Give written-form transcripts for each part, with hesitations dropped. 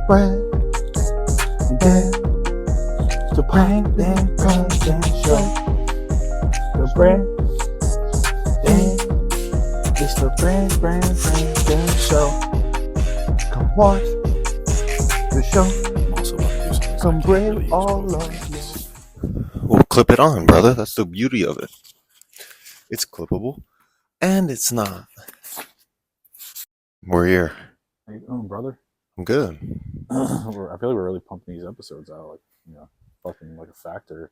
brand the brand show. The brand it's the brand show. Come watch the show. I'm also about to do something. Come bring all of you. Well, clip it on, brother. That's the beauty of it. It's clippable, and it's not. We're here. How you doing, brother? I'm good. I feel like we're really pumping these episodes out, like, you know, fucking like a factor.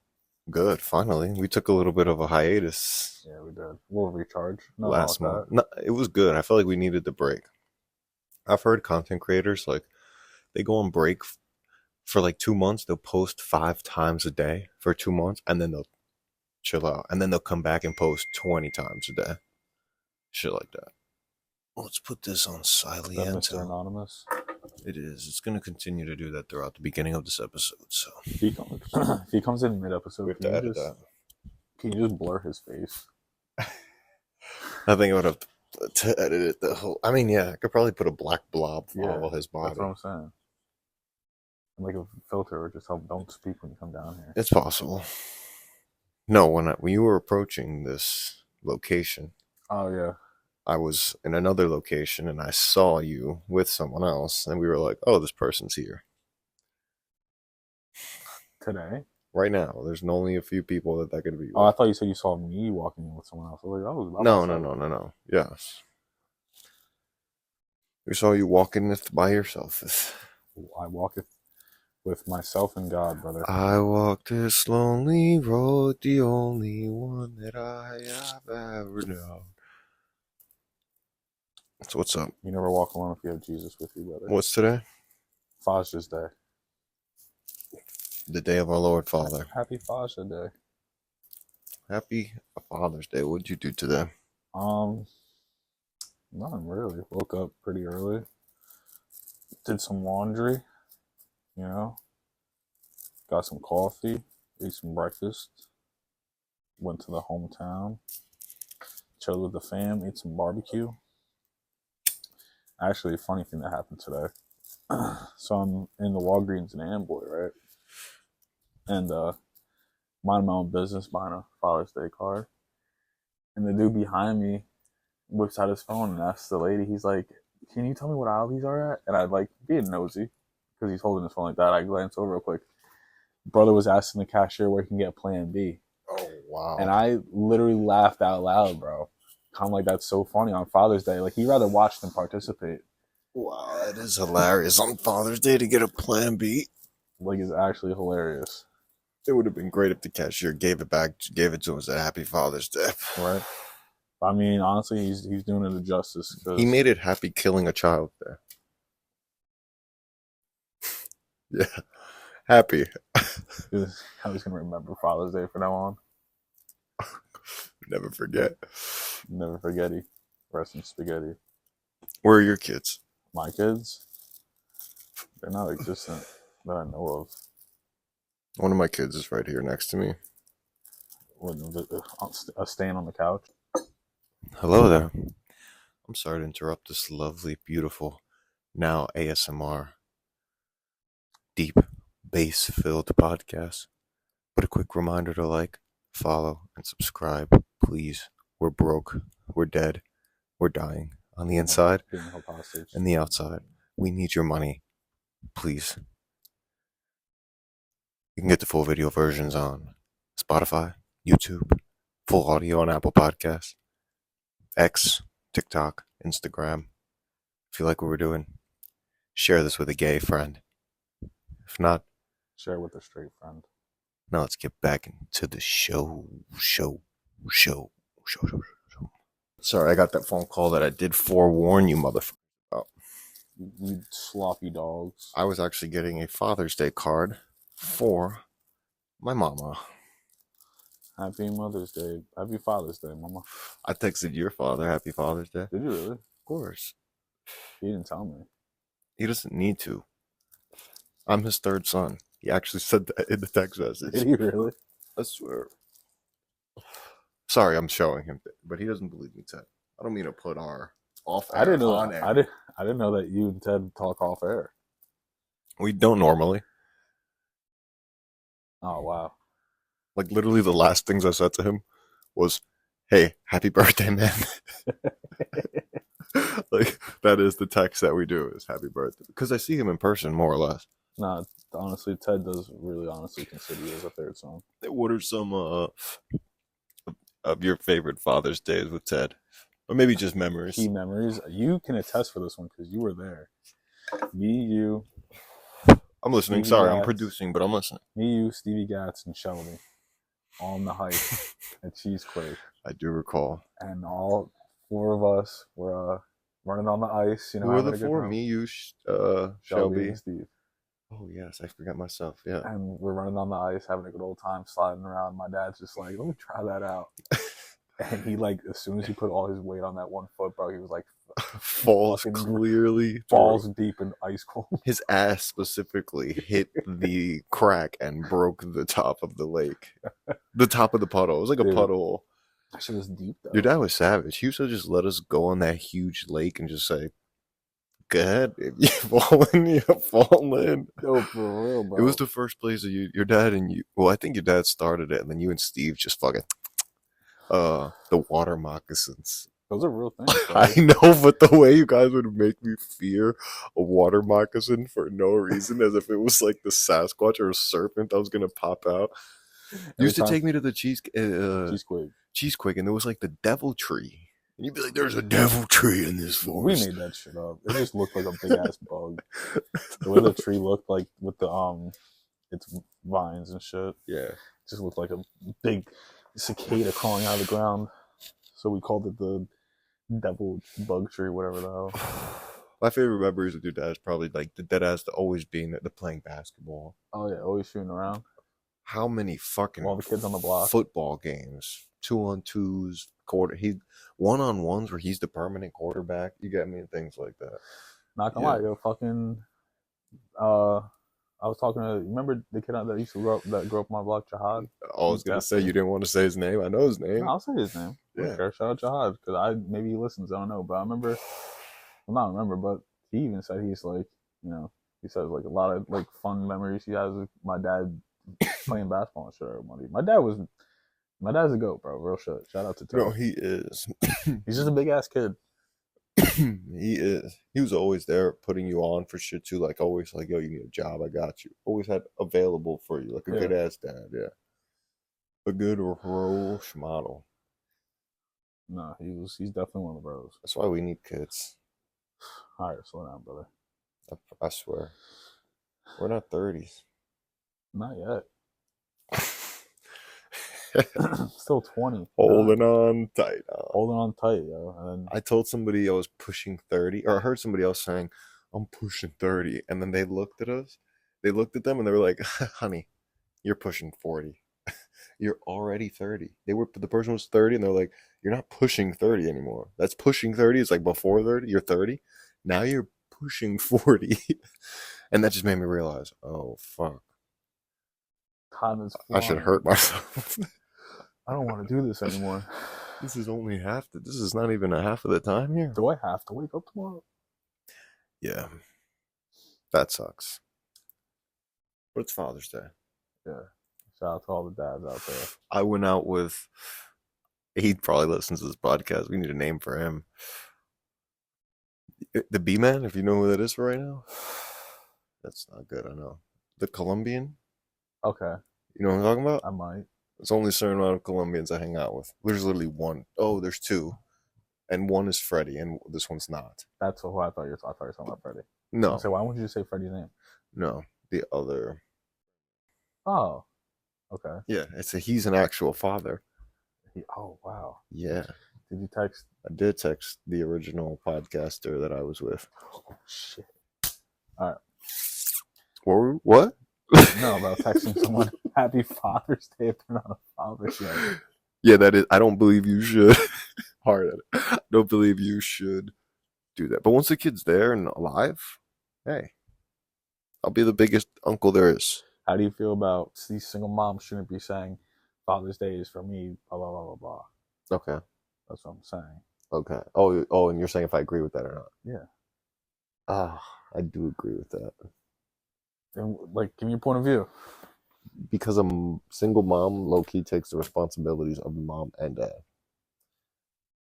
Good. Finally, we took a little bit of a hiatus. Yeah, we did. A little recharge. No, Last month. No, it was good. I felt like we needed the break. I've heard content creators, like, they go on break for like 2 months. They'll post 5 times a day for 2 months, and then they'll chill out, and then they'll come back and post 20 times a day. Shit like that. Let's put this on silent. Mr. Anonymous. It is. It's going to continue to do that throughout the beginning of this episode. So If he comes in mid-episode, we have to edit that. Can you just blur his face? I think I would have to edit it the whole. I mean, yeah, I could probably put a black blob all his body. That's what I'm saying. And like a filter, or just help don't speak when you come down here. It's possible. No, when you were approaching this location. Oh yeah. I was in another location and I saw you with someone else, and we were like, "Oh, this person's here today." Right now, there's only a few people that could be. Oh, I thought you said you saw me walking in with someone else. I was like, "Oh, no. Yes, we saw you walking by yourself. I walk it with myself and God, brother. I walk this lonely road, the only one that I have ever known. So what's up? You never walk alone if you have Jesus with you, brother. What's today? Father's Day. The day of our Lord Father. Happy Father's Day. Happy Father's Day. What'd you do today? Nothing really. Woke up pretty early. Did some laundry. You know. Got some coffee. Ate some breakfast. Went to the hometown. Chilled with the fam. Ate some barbecue. Actually, a funny thing that happened today. So I'm in the Walgreens in Amboy, right? And minding my own business, buying a Father's Day card. And the dude behind me whips out his phone and asks the lady, he's like, "Can you tell me what aisle these are at?" And I'd like, being nosy, because he's holding his phone like that, I glance over real quick. Brother was asking the cashier where he can get Plan B. Oh, wow. And I literally laughed out loud, bro. I'm like, that's so funny on Father's Day. Like, he'd rather watch than participate. Wow, that is hilarious. On Father's Day to get a Plan B. Like, it's actually hilarious. It would have been great if the cashier gave it to us at Happy Father's Day. Right? I mean, honestly, he's doing it a justice. He made it happy killing a child there. Yeah. Happy. I was going to remember Father's Day from now on. Never forget. Never forgetty. Rest in spaghetti. Where are your kids? My kids? They're not existent that I know of. One of my kids is right here next to me. A stand on the couch. Hello there. I'm sorry to interrupt this lovely, beautiful, now ASMR, deep, bass-filled podcast. But a quick reminder to like, follow, and subscribe, please. We're broke. We're dead. We're dying. On the inside and the outside. We need your money. Please. You can get the full video versions on Spotify, YouTube, full audio on Apple Podcasts, X, TikTok, Instagram. If you like what we're doing, share this with a gay friend. If not, share with a straight friend. Now let's get back into the show. Sorry, I got that phone call that I did forewarn you, motherfucker, about. You sloppy dogs. I was actually getting a Father's Day card for my mama. Happy Mother's Day. Happy Father's Day, mama. I texted your father Happy Father's Day. Did you really? Of course. He didn't tell me. He doesn't need to. I'm his third son. He actually said that in the text message. Did he really? I swear. Sorry, I'm showing him, but he doesn't believe me, Ted. I don't mean to put our off air I didn't know. On air. I didn't know that you and Ted talk off air. We don't normally. Oh wow. Like literally, the last things I said to him was, "Hey, happy birthday, man." Like that is the text that we do is happy birthday because I see him in person more or less. Nah, honestly, Ted does really honestly consider you as a third son. What are some of your favorite Father's Days with Ted, or maybe just memories? Key memories. You can attest for this one because you were there. Me, you, I'm listening. Stevie Sorry, I'm Gatz, producing, but I'm listening. me, you, Stevie Gatz, and Shelby on the hike at Cheesequake, I do recall. and all four of us were running on the ice. Who are the Having a good four? time. Me, you, Shelby Shelby. and Steve. Oh yes, I forgot myself. Yeah. And we're running on the ice, having a good old time, sliding around. My dad's just like, "Let me try that out." And he like, as soon as he put all his weight on that 1 foot, bro, he was like, Falls clearly balls through. deep in ice cold. His ass specifically hit the crack and broke the top of the lake. The top of the puddle. It was like a Dude, puddle. that shit was deep though. Your dad was savage. He used to just let us go on that huge lake and just say, "Go ahead. If you fall in, you fall in." No, for real, bro. It was the first place that your dad and you. Well, I think your dad started it, and then you and Steve just fucking the water moccasins. Those are real things, bro. I know, but the way you guys would make me fear a water moccasin for no reason, as if it was like the Sasquatch or a serpent that was gonna pop out. You used to take me to the Cheesequake, and there was like the devil tree. And you'd be like, "There's a devil tree in this forest." We made that shit up. It just looked like a big ass bug. The way the tree looked, like with the its vines and shit. Yeah, it just looked like a big cicada crawling out of the ground. So we called it the devil bug tree, whatever the hell. My favorite memories with your dad is probably like the dead ass to always being the playing basketball. Oh yeah, always shooting around. How many fucking all the kids on the block football games, 2-on-2s, he 1-on-1s where he's the permanent quarterback. You get me, and things like that. Not gonna lie, yo, fucking. I was talking to. Remember the kid that used to grow up on my block, Jihad? I was gonna say you didn't want to say his name. I know his name. No, I'll say his name. Yeah. Shout out Jihad because maybe he listens. I don't know, but I remember. Well, not remember, but he even said he's like, he says like a lot of like fun memories he has with my dad playing basketball and shit everybody. My dad's a goat, bro. Real shit. Shout out to Ted. No, he is. He's just a big ass kid. He is. He was always there putting you on for shit too. Like always like, "Yo, you need a job, I got you." Always had available for you. Like a good ass dad, yeah. A good role model. No, he's definitely one of the bros. That's why we need kids. All right, slow down, brother. I swear. We're not 30s. Not yet. Still 20. Holding on tight. Holding on tight, yo. And I told somebody I was pushing 30, or I heard somebody else saying, "I'm pushing 30." And then they looked at us. They looked at them and they were like, "Honey, you're pushing 40. You're already 30." The person was 30 and they're like, "You're not pushing 30 anymore. That's pushing 30. It's like before 30. You're 30. Now you're pushing 40. And that just made me realize, oh, fuck. time is I should hurt myself. I don't want to do this anymore. This is only this is not even a half of the time here. Do I have to wake up tomorrow? Yeah. That sucks. But it's Father's Day. Yeah. Shout out to all the dads out there. I went out with, he probably listens to this podcast. We need a name for him. The B-Man, if you know who that is for right now. That's not good, I know. The Colombian. Okay. You know what I'm talking about? I might. There's only a certain amount of Colombians I hang out with. There's literally one. Oh, there's two. And one is Freddie, and this one's not. That's who I thought you were talking about, Freddie. No. So why wouldn't you say Freddie's name? No. The other. Oh. Okay. Yeah, he's an actual father. Oh, wow. Yeah. Did you text? I did text the original podcaster that I was with. Oh, shit. All right. What? No, about texting someone Happy Father's Day if they're not a father yet. Yeah, that is. I don't believe you should. Hard at it. I don't believe you should do that. But once the kid's there and alive, hey, I'll be the biggest uncle there is. How do you feel about these single moms shouldn't be saying Father's Day is for me, blah, blah, blah, blah, blah? Okay. That's what I'm saying. Okay. Oh, and you're saying if I agree with that or not? Yeah. I do agree with that. And, like, give me your point of view. Because a single mom low-key takes the responsibilities of the mom and dad.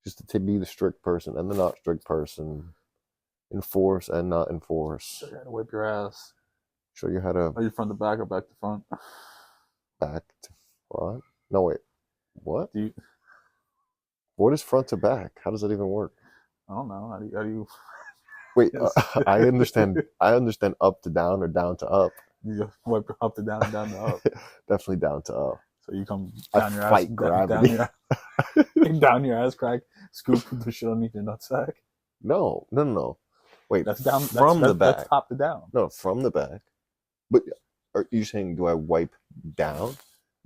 Just to be the strict person and the not strict person. Enforce and not enforce. Show you how to wipe your ass. Show you how to... Are you front to back or back to front? Back to front? No, wait. What? Do you... What is front to back? How does that even work? I don't know. How do you... Wait, I understand up to down or down to up. You wipe up to down and down to up. Definitely down to up. So you come down your fight ass, gravity. down your ass crack, scoop the shit underneath your nutsack. No. Wait, That's down from the back. That's top to down. No, from the back. But are you saying, do I wipe down?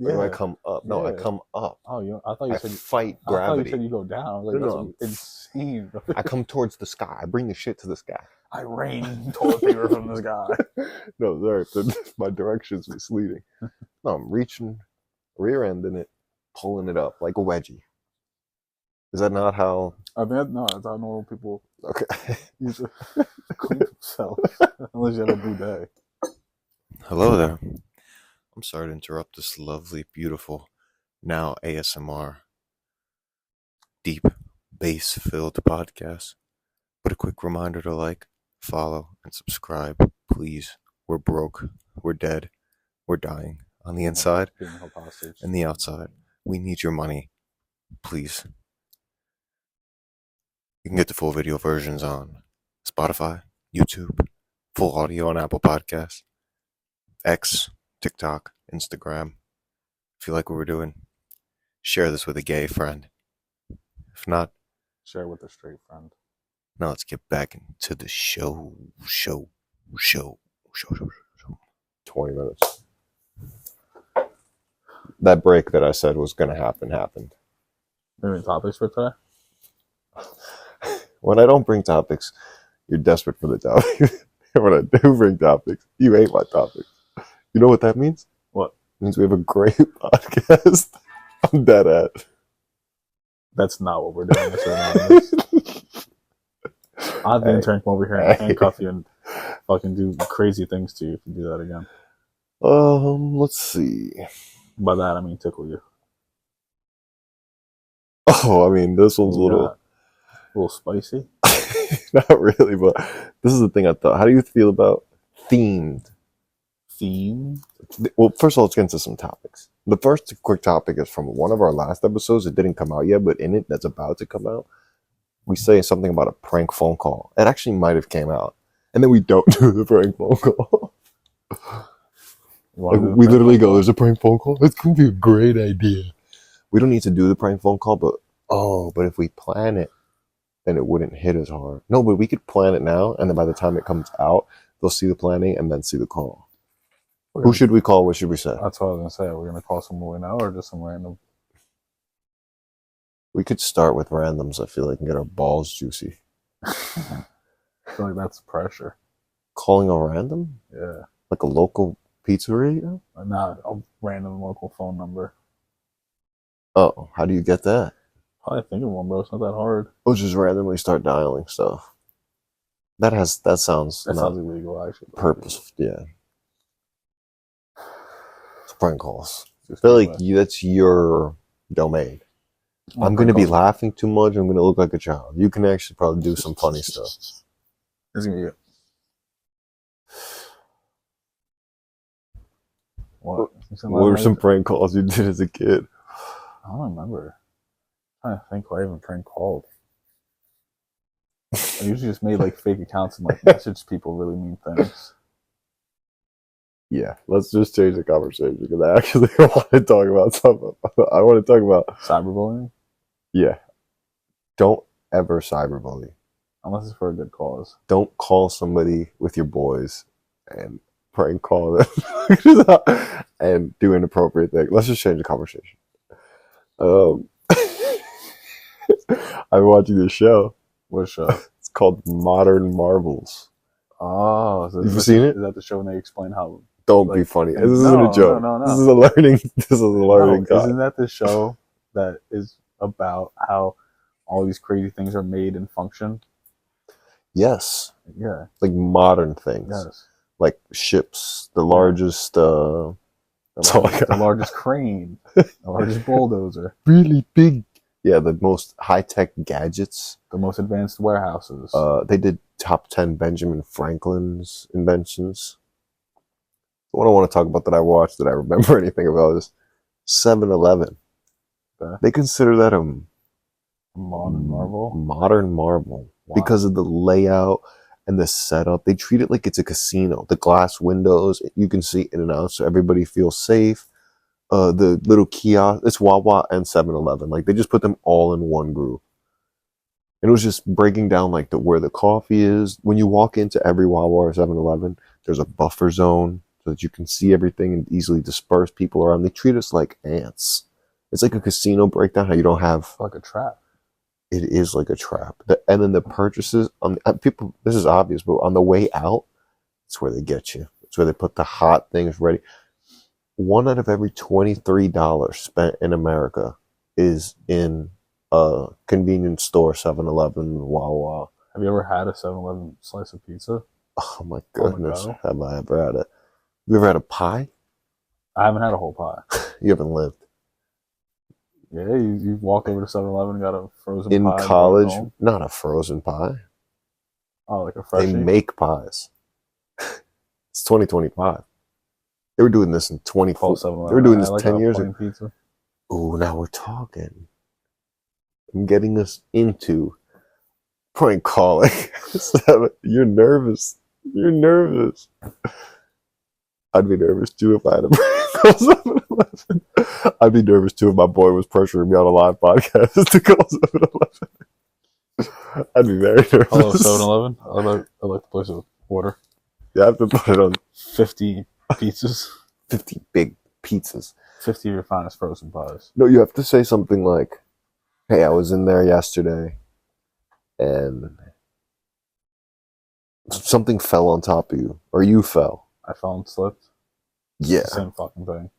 Or do I come up? No, I come up. Oh, I thought you said fight gravity. I thought you said you go down. Like, No. Insane. Bro. I come towards the sky. I bring the shit to the sky. I rain toilet paper from the sky. No, sorry, my direction's misleading. No, I'm reaching, rear ending it, pulling it up like a wedgie. Is that not how? I mean, no, that's how normal people Okay. usually clean themselves, unless you have a bidet. Hello there. I'm sorry to interrupt this lovely, beautiful, now ASMR, deep, bass-filled podcast. But a quick reminder to like, follow, and subscribe, please. We're broke. We're dead. We're dying on the inside and the outside. We need your money, please. You can get the full video versions on Spotify, YouTube, full audio on Apple Podcasts, X, TikTok, Instagram. If you like what we're doing, share this with a gay friend. If not, share with a straight friend. Now let's get back into the show. 20 minutes. That break that I said was going to happen happened. Any topics for today? When I don't bring topics, you're desperate for the topic. When I do bring topics, you hate my topics. You know what that means? What? It means we have a great podcast. I'm dead at. That's not what we're doing this right now. I'll have the intern come over here and handcuff you and fucking do crazy things to you if you do that again. Let's see. By that, I mean tickle you. Oh, I mean, this one's a little spicy. Not really, but this is the thing I thought. How do you feel about themed? Theme? Well, first of all, let's get into some topics. The first quick topic is from one of our last episodes. It didn't come out yet, but in it, that's about to come out, we say something about a prank phone call. It actually might have came out. And then we don't do the prank phone call. Like, we literally go, there's a prank phone call? It's going to be a great idea. We don't need to do the prank phone call, but if we plan it, then it wouldn't hit as hard. No, but we could plan it now, and then by the time it comes out, they'll see the planning and then see the call. Who should we call? What should we say? That's what I was going to say. Are we going to call someone we know or just some random? We could start with randoms, I feel like, and get our balls juicy. I feel like that's pressure. Calling a random? Yeah. Like a local pizzeria? Not a random local phone number. Oh, how do you get that? Probably think of one, bro. It's not that hard. We'll just randomly start dialing stuff. That sounds illegal, actually. Purpose, yeah. It's prank calls. I feel like that's your domain. I'm going to be laughing too much. I'm going to look like a child. You can actually probably do some funny stuff. It's going to be it. What were some prank calls you did as a kid? I don't remember. I'm trying to think what I even prank called. I usually just made like fake accounts and like message people really mean things. Yeah, let's just change the conversation because I actually want to talk about something. I want to talk about cyberbullying. Yeah. Don't ever cyberbully. Unless it's for a good cause. Don't call somebody with your boys and prank call them and do inappropriate things. Let's just change the conversation. I'm watching this show. What show? It's called Modern Marvels. Oh, so you've seen it? Is that the show when they explain how? Don't be funny. This isn't a joke. No. This is a learning. This is a learning. Isn't that the show that is about how all these crazy things are made and function? Yes. Yeah. Like modern things. Yes. like ships, the largest. The largest crane, the largest bulldozer, really big. Yeah, the most high-tech gadgets, the most advanced warehouses. They did top 10 Benjamin Franklin's inventions. The one I want to talk about that I watched that I remember anything about is 7-Eleven. Okay. They consider that a modern marvel. Modern marvel. Wow. Because of the layout and the setup. They treat it like it's a casino. The glass windows, you can see in and out, so everybody feels safe. The little kiosk, it's Wawa and 7-Eleven. Like, they just put them all in one group. And it was just breaking down like where the coffee is. When you walk into every Wawa or 7-Eleven, there's a buffer zone so that you can see everything and easily disperse people around. They treat us like ants. It's like a casino breakdown. How you don't have It's like a trap. It is like a trap. And then the purchases on people. This is obvious, but on the way out, it's where they get you. It's where they put the hot things ready. 1 out of every $23 spent in America is in a convenience store, 7-Eleven, Wawa. Have you ever had a 7-Eleven slice of pizza? Oh my goodness, Oh, have I ever had it? You ever had a pie? I haven't had a whole pie. You haven't lived. Yeah, you walked over to 7-Eleven and got a frozen In pie. In college, not a frozen pie. Oh, like a freshie? They make pies. It's 2025. They were doing this in 2012. They were doing this 10 years ago. Pizza. Ooh, now we're talking. I'm getting us into prank calling. You're nervous. You're nervous. I'd be nervous too if I had a prank call 7-Eleven. I'd be nervous too if my boy was pressuring me on a live podcast to call 7-Eleven. I'd be very nervous. Hello, 7-Eleven. I like the place with water. Yeah, I have to put it on 50 pizzas. 50 big pizzas. 50 of your finest frozen pies. No, you have to say something like, hey, I was in there yesterday and something fell on top of you. Or you fell. I fell and slipped. Yeah. Same fucking thing.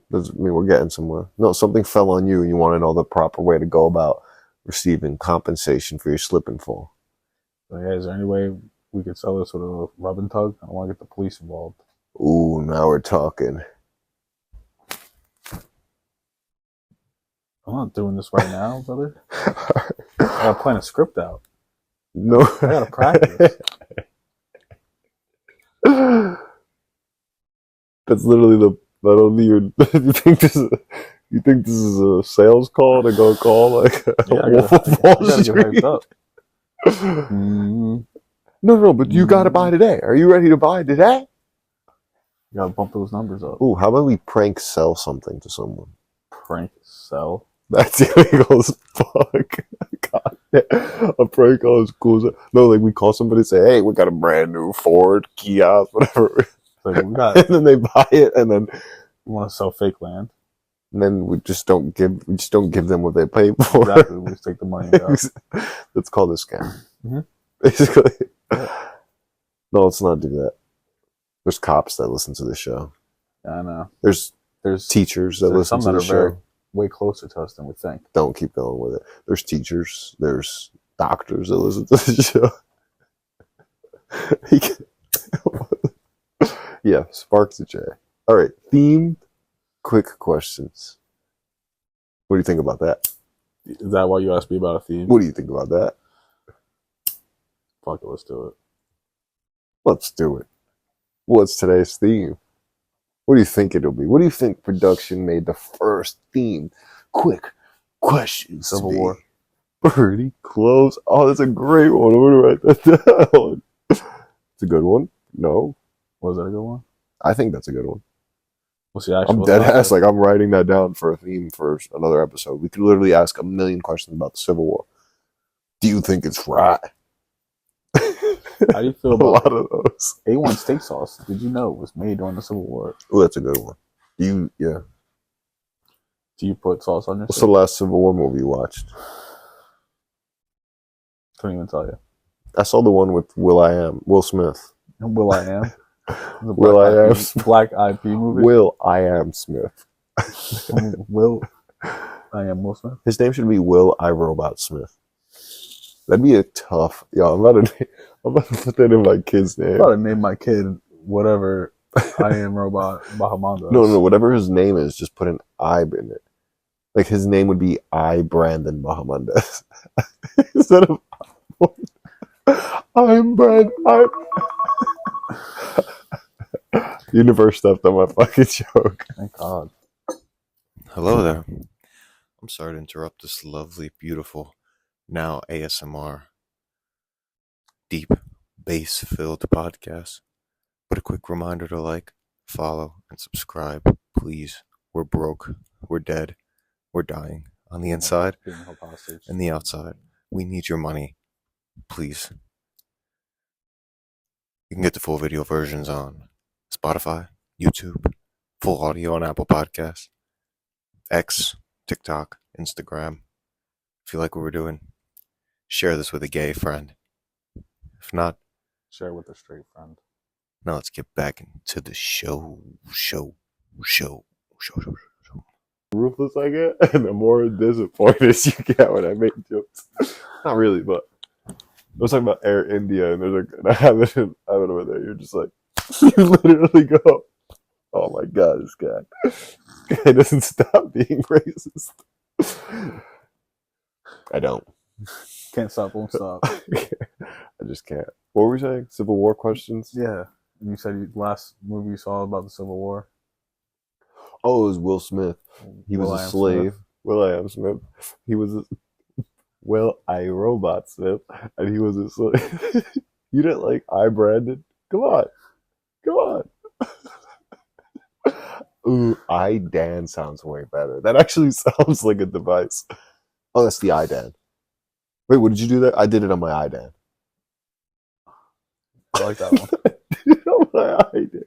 Doesn't mean we're getting somewhere. No, something fell on you and you want to know the proper way to go about receiving compensation for your slip and fall. So, yeah, is there any way we could sell this with a rub and tug? I don't want to get the police involved. Ooh, now we're talking. I'm not doing this right now, brother. I gotta plan a script out. No. I gotta practice. That's literally not only your. you think this is a sales call to go call like Wolf of Wall Street? Get hyped up. No, but you gotta buy today. Are you ready to buy today? You gotta bump those numbers up. Ooh, how about we prank sell something to someone? Prank sell? That's illegal as fuck. God damn. A prank call is cool. No, like we call somebody and say, hey, we got a brand new Ford, kiosk, whatever. Like, and then they buy it and then we want to sell fake land. And then we just don't give them what they pay for. Exactly. We just take the money and go. That's called a scam. Mm-hmm. Basically. Yeah. No, let's not do that. There's cops that listen to the show. Yeah, I know. There's teachers that listen to the show. Way closer to us than we think. Don't keep going with it. There's teachers. There's doctors that listen to the show. Yeah, Sparks the J. All right, themed quick questions. What do you think about that? Is that why you asked me about a theme? What do you think about that? Fuck it, let's do it. Let's do it. What's today's theme? What do you think it'll be? What do you think production made the first theme? Quick questions. Civil War. Pretty close. Oh, that's a great one. I'm gonna write that down. It's a good one. No. Was that a good one? I think that's a good one. What's the actual? I'm dead ass. Like, I'm writing that down for a theme for another episode. We could literally ask a million questions about the Civil War. Do you think it's right? How do you feel about a lot of those? A1 steak sauce? Did you know it was made during the Civil War? Oh, that's a good one. Yeah. Do you put sauce on your What's steak? the last Civil War movie you watched? Couldn't even tell you. I saw the one with Will Smith. Will I Am? Black IP movie? Will I Am Smith. Will I Am Will Smith? His name should be Will I Robot Smith. That'd be a tough. Yo, I'm I'm about to put that in my kid's name. I'm about to name my kid whatever I am robot Bahamondas. No, whatever his name is, just put an I in it. Like his name would be I Brandon Bahamondas. Instead of I'm Brand. I'm the universe stepped on my fucking joke. Thank God. Hello there. I'm sorry to interrupt this lovely, beautiful, now ASMR, deep, bass-filled podcast. But a quick reminder to like, follow, and subscribe, please. We're broke. We're dead. We're dying on the inside Being held hostage. and the outside. We need your money, please. You can get the full video versions on Spotify, YouTube, full audio on Apple Podcasts, X, TikTok, Instagram. If you like what we're doing, share this with a gay friend. If not, Share with a straight friend. now let's get back into the show. Ruthless I get, and the more disappointed you get when I make jokes. Not really, but I was talking about Air India, and there's a habit over there. You're just like, you literally go, oh my god, this guy doesn't stop being racist. I don't. Can't stop, won't stop. I just can't. What were we saying? Civil War questions? Yeah. You said last movie you saw about the Civil War. Oh, it was Will Smith. He was a slave. Will.i.am Smith. He was a Will.i.robot Smith, and he was a slave. You didn't like I Brandon? Come on. Ooh, iDan sounds way better. That actually sounds like a device. Oh, that's the iDan. Wait, what did you do there? I did it on my iDan. I like that one. On my iDan.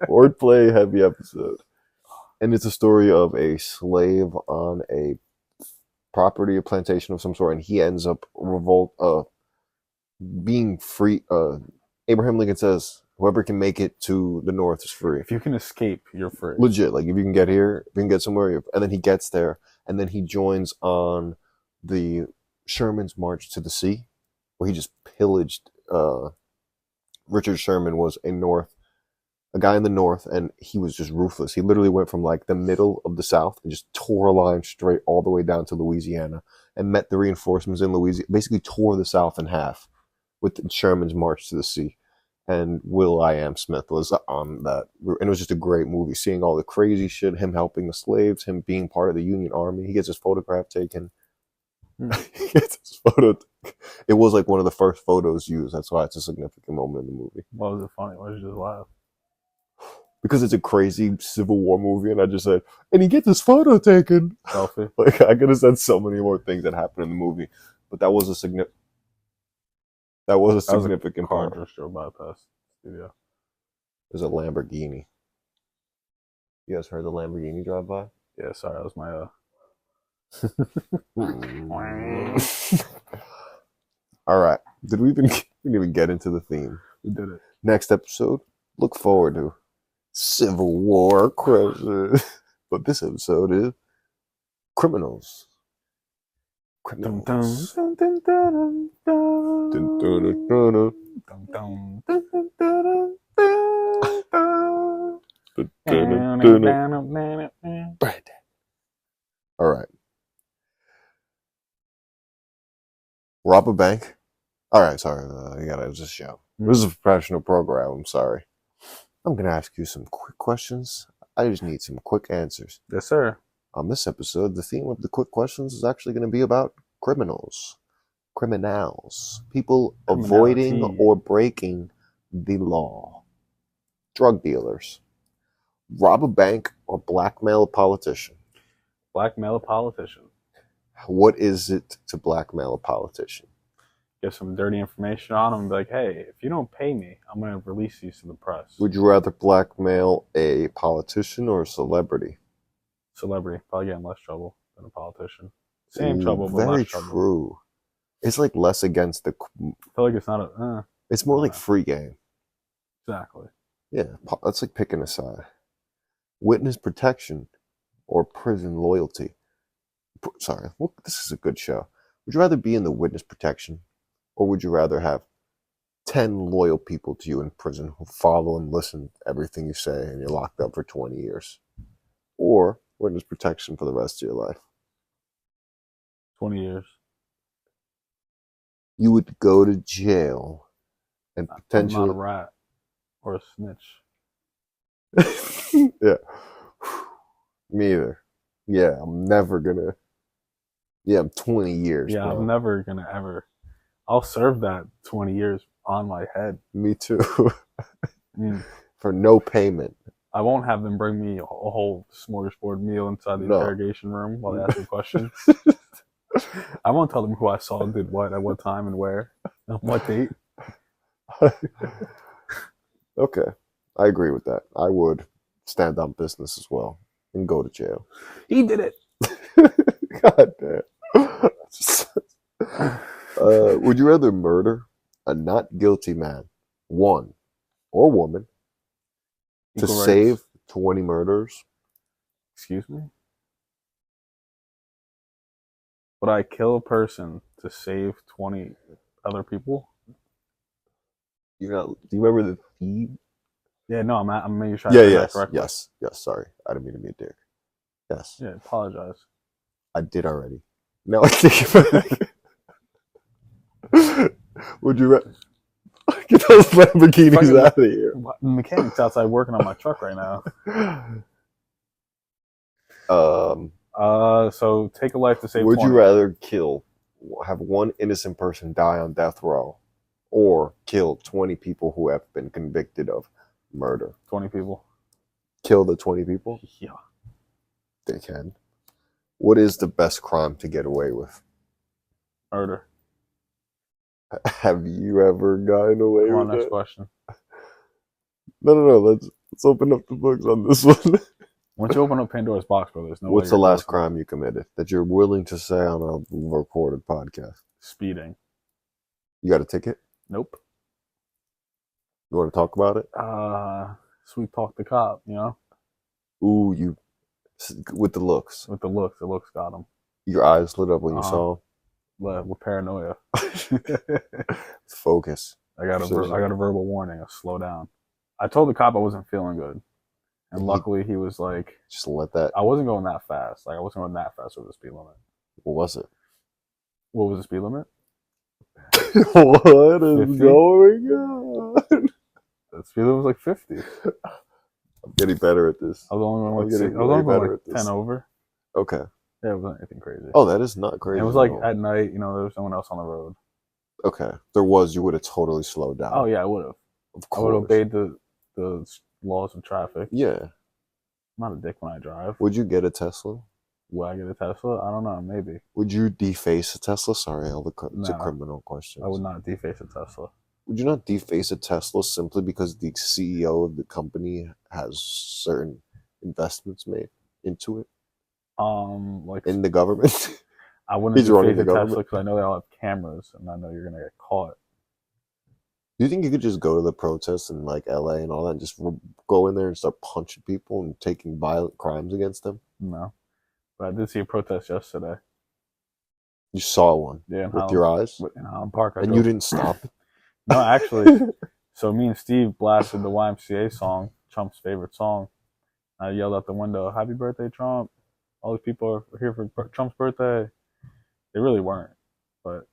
Wordplay heavy episode. And it's a story of a slave on a property, a plantation of some sort, and he ends up being free. Abraham Lincoln says, whoever can make it to the north is free. If you can escape, you're free. Legit, like if you can get here, if you can get somewhere, and then he gets there, and then he joins on the Sherman's March to the Sea, where he just pillaged. Richard Sherman was a guy in the north, and he was just ruthless. He literally went from like the middle of the South and just tore a line straight all the way down to Louisiana and met the reinforcements in Louisiana, basically tore the South in half with Sherman's March to the Sea. And Will.i.am Smith was on that. And it was just a great movie, seeing all the crazy shit, him helping the slaves, him being part of the Union Army. He gets his photograph taken. He gets his photo. It was like one of the first photos used. That's why it's a significant moment in the movie. Why was it funny? Why did you just laugh? Because it's a crazy Civil War movie, and I just said, and he gets his photo taken. Selfie. Like, I could have said so many more things that happened in the movie, but that was a significant Car part. just drove by past studio. There's a Lamborghini. You guys heard the Lamborghini drive by? Yeah, sorry, that was my All right. We didn't even get into the theme. We did it. Next episode, look forward to Civil War questions. But this episode is criminals. Criminals. All right. Rob a bank. All right, sorry. I gotta just show. This is a professional program. I'm sorry. I'm gonna ask you some quick questions. I just need some quick answers. Yes, sir. On this episode, the theme of the quick questions is actually going to be about criminals. People avoiding or breaking the law. Drug dealers. Rob a bank or blackmail a politician. Blackmail a politician. What is it to blackmail a politician? Give some dirty information on them and be like, hey, if you don't pay me, I'm going to release these to the press. Would you rather blackmail a politician or a celebrity? Celebrity. Probably get in less trouble than a politician. Same trouble, but very less trouble. true. It's like less against the... I feel like it's not a... it's more like free game. Exactly. Yeah, that's like picking a side. Witness protection or prison loyalty. Sorry, this is a good show. Would you rather be in the witness protection, or would you rather have 10 loyal people to you in prison who follow and listen to everything you say, and you're locked up for 20 years. Or witness protection for the rest of your life. 20 years. You would go to jail and potentially... I'm not a rat or a snitch. Yeah. Me either. Yeah, I'm never gonna... Yeah, I'm 20 years, Yeah, bro. I'm never gonna ever... I'll serve that 20 years on my head. Me too. Mm. For no payment. I won't have them bring me a whole smorgasbord meal inside the interrogation room while they ask me questions. I won't tell them who I saw did what at what time and where, on what date. Okay, I agree with that. I would stand on business as well and go to jail. He did it. God damn. Would you rather murder a not guilty man, one or woman, to save 20 murders? Excuse me? Would I kill a person to save 20 other people? Do you remember the theme? Yeah, no, I'm making sure I said that correctly. Yes, sorry. I didn't mean to be a dick. Yes. Yeah, apologize. I did already. Now I think about it. Would you rather... Get those Lamborghinis out of here. The mechanic's outside working on my truck right now. So take a life to save 20. Would you rather have one innocent person die on death row, or kill 20 people who have been convicted of murder? 20 people. Kill the 20 people? Yeah. They can. What is the best crime to get away with? Murder. Have you ever gotten away with Next that? question. No. Let's open up the books on this one. Once you open up Pandora's box, bro, there's no way. What's the last crime you committed that you're willing to say on a recorded podcast? Speeding. You got a ticket? Nope. You want to talk about it? Sweet talk the cop, you know? Ooh, with the looks. With the looks. The looks got him. Your eyes lit up when you saw him? With paranoia. Focus. I got a verbal warning. Slow down. I told the cop I wasn't feeling good. And luckily he was like... Just let that... I wasn't going that fast. Like, I wasn't going that fast over the speed limit. What was it? What was the speed limit? What is 50? Going on? The speed limit was like 50. I'm getting better at this. I was only going like 10 over. Okay. Yeah, it wasn't anything crazy. Oh, that is not crazy. And it was like at night, you know, there was no one else on the road. Okay. There was, you would have totally slowed down. Oh, yeah, I would have. Of course. I would have obeyed the laws of traffic. Yeah. I'm not a dick when I drive. Would you get a Tesla? Would I get a Tesla? I don't know, maybe. Would you deface a Tesla? Sorry, it's a criminal question. I would not deface a Tesla. Would you not deface a Tesla simply because the CEO of the company has certain investments made into it? Like in the government? I wouldn't deface a Tesla because I know they all have cameras and I know you're going to get caught. Do you think you could just go to the protests in like LA and all that and just go in there and start punching people and taking violent crimes against them? No. But I did see a protest yesterday. You saw one? Yeah. With your eyes? In Highland Park. And you didn't stop? No, actually. So me and Steve blasted the YMCA song, Trump's favorite song. I yelled out the window, "Happy birthday, Trump. All these people are here for Trump's birthday." They really weren't. But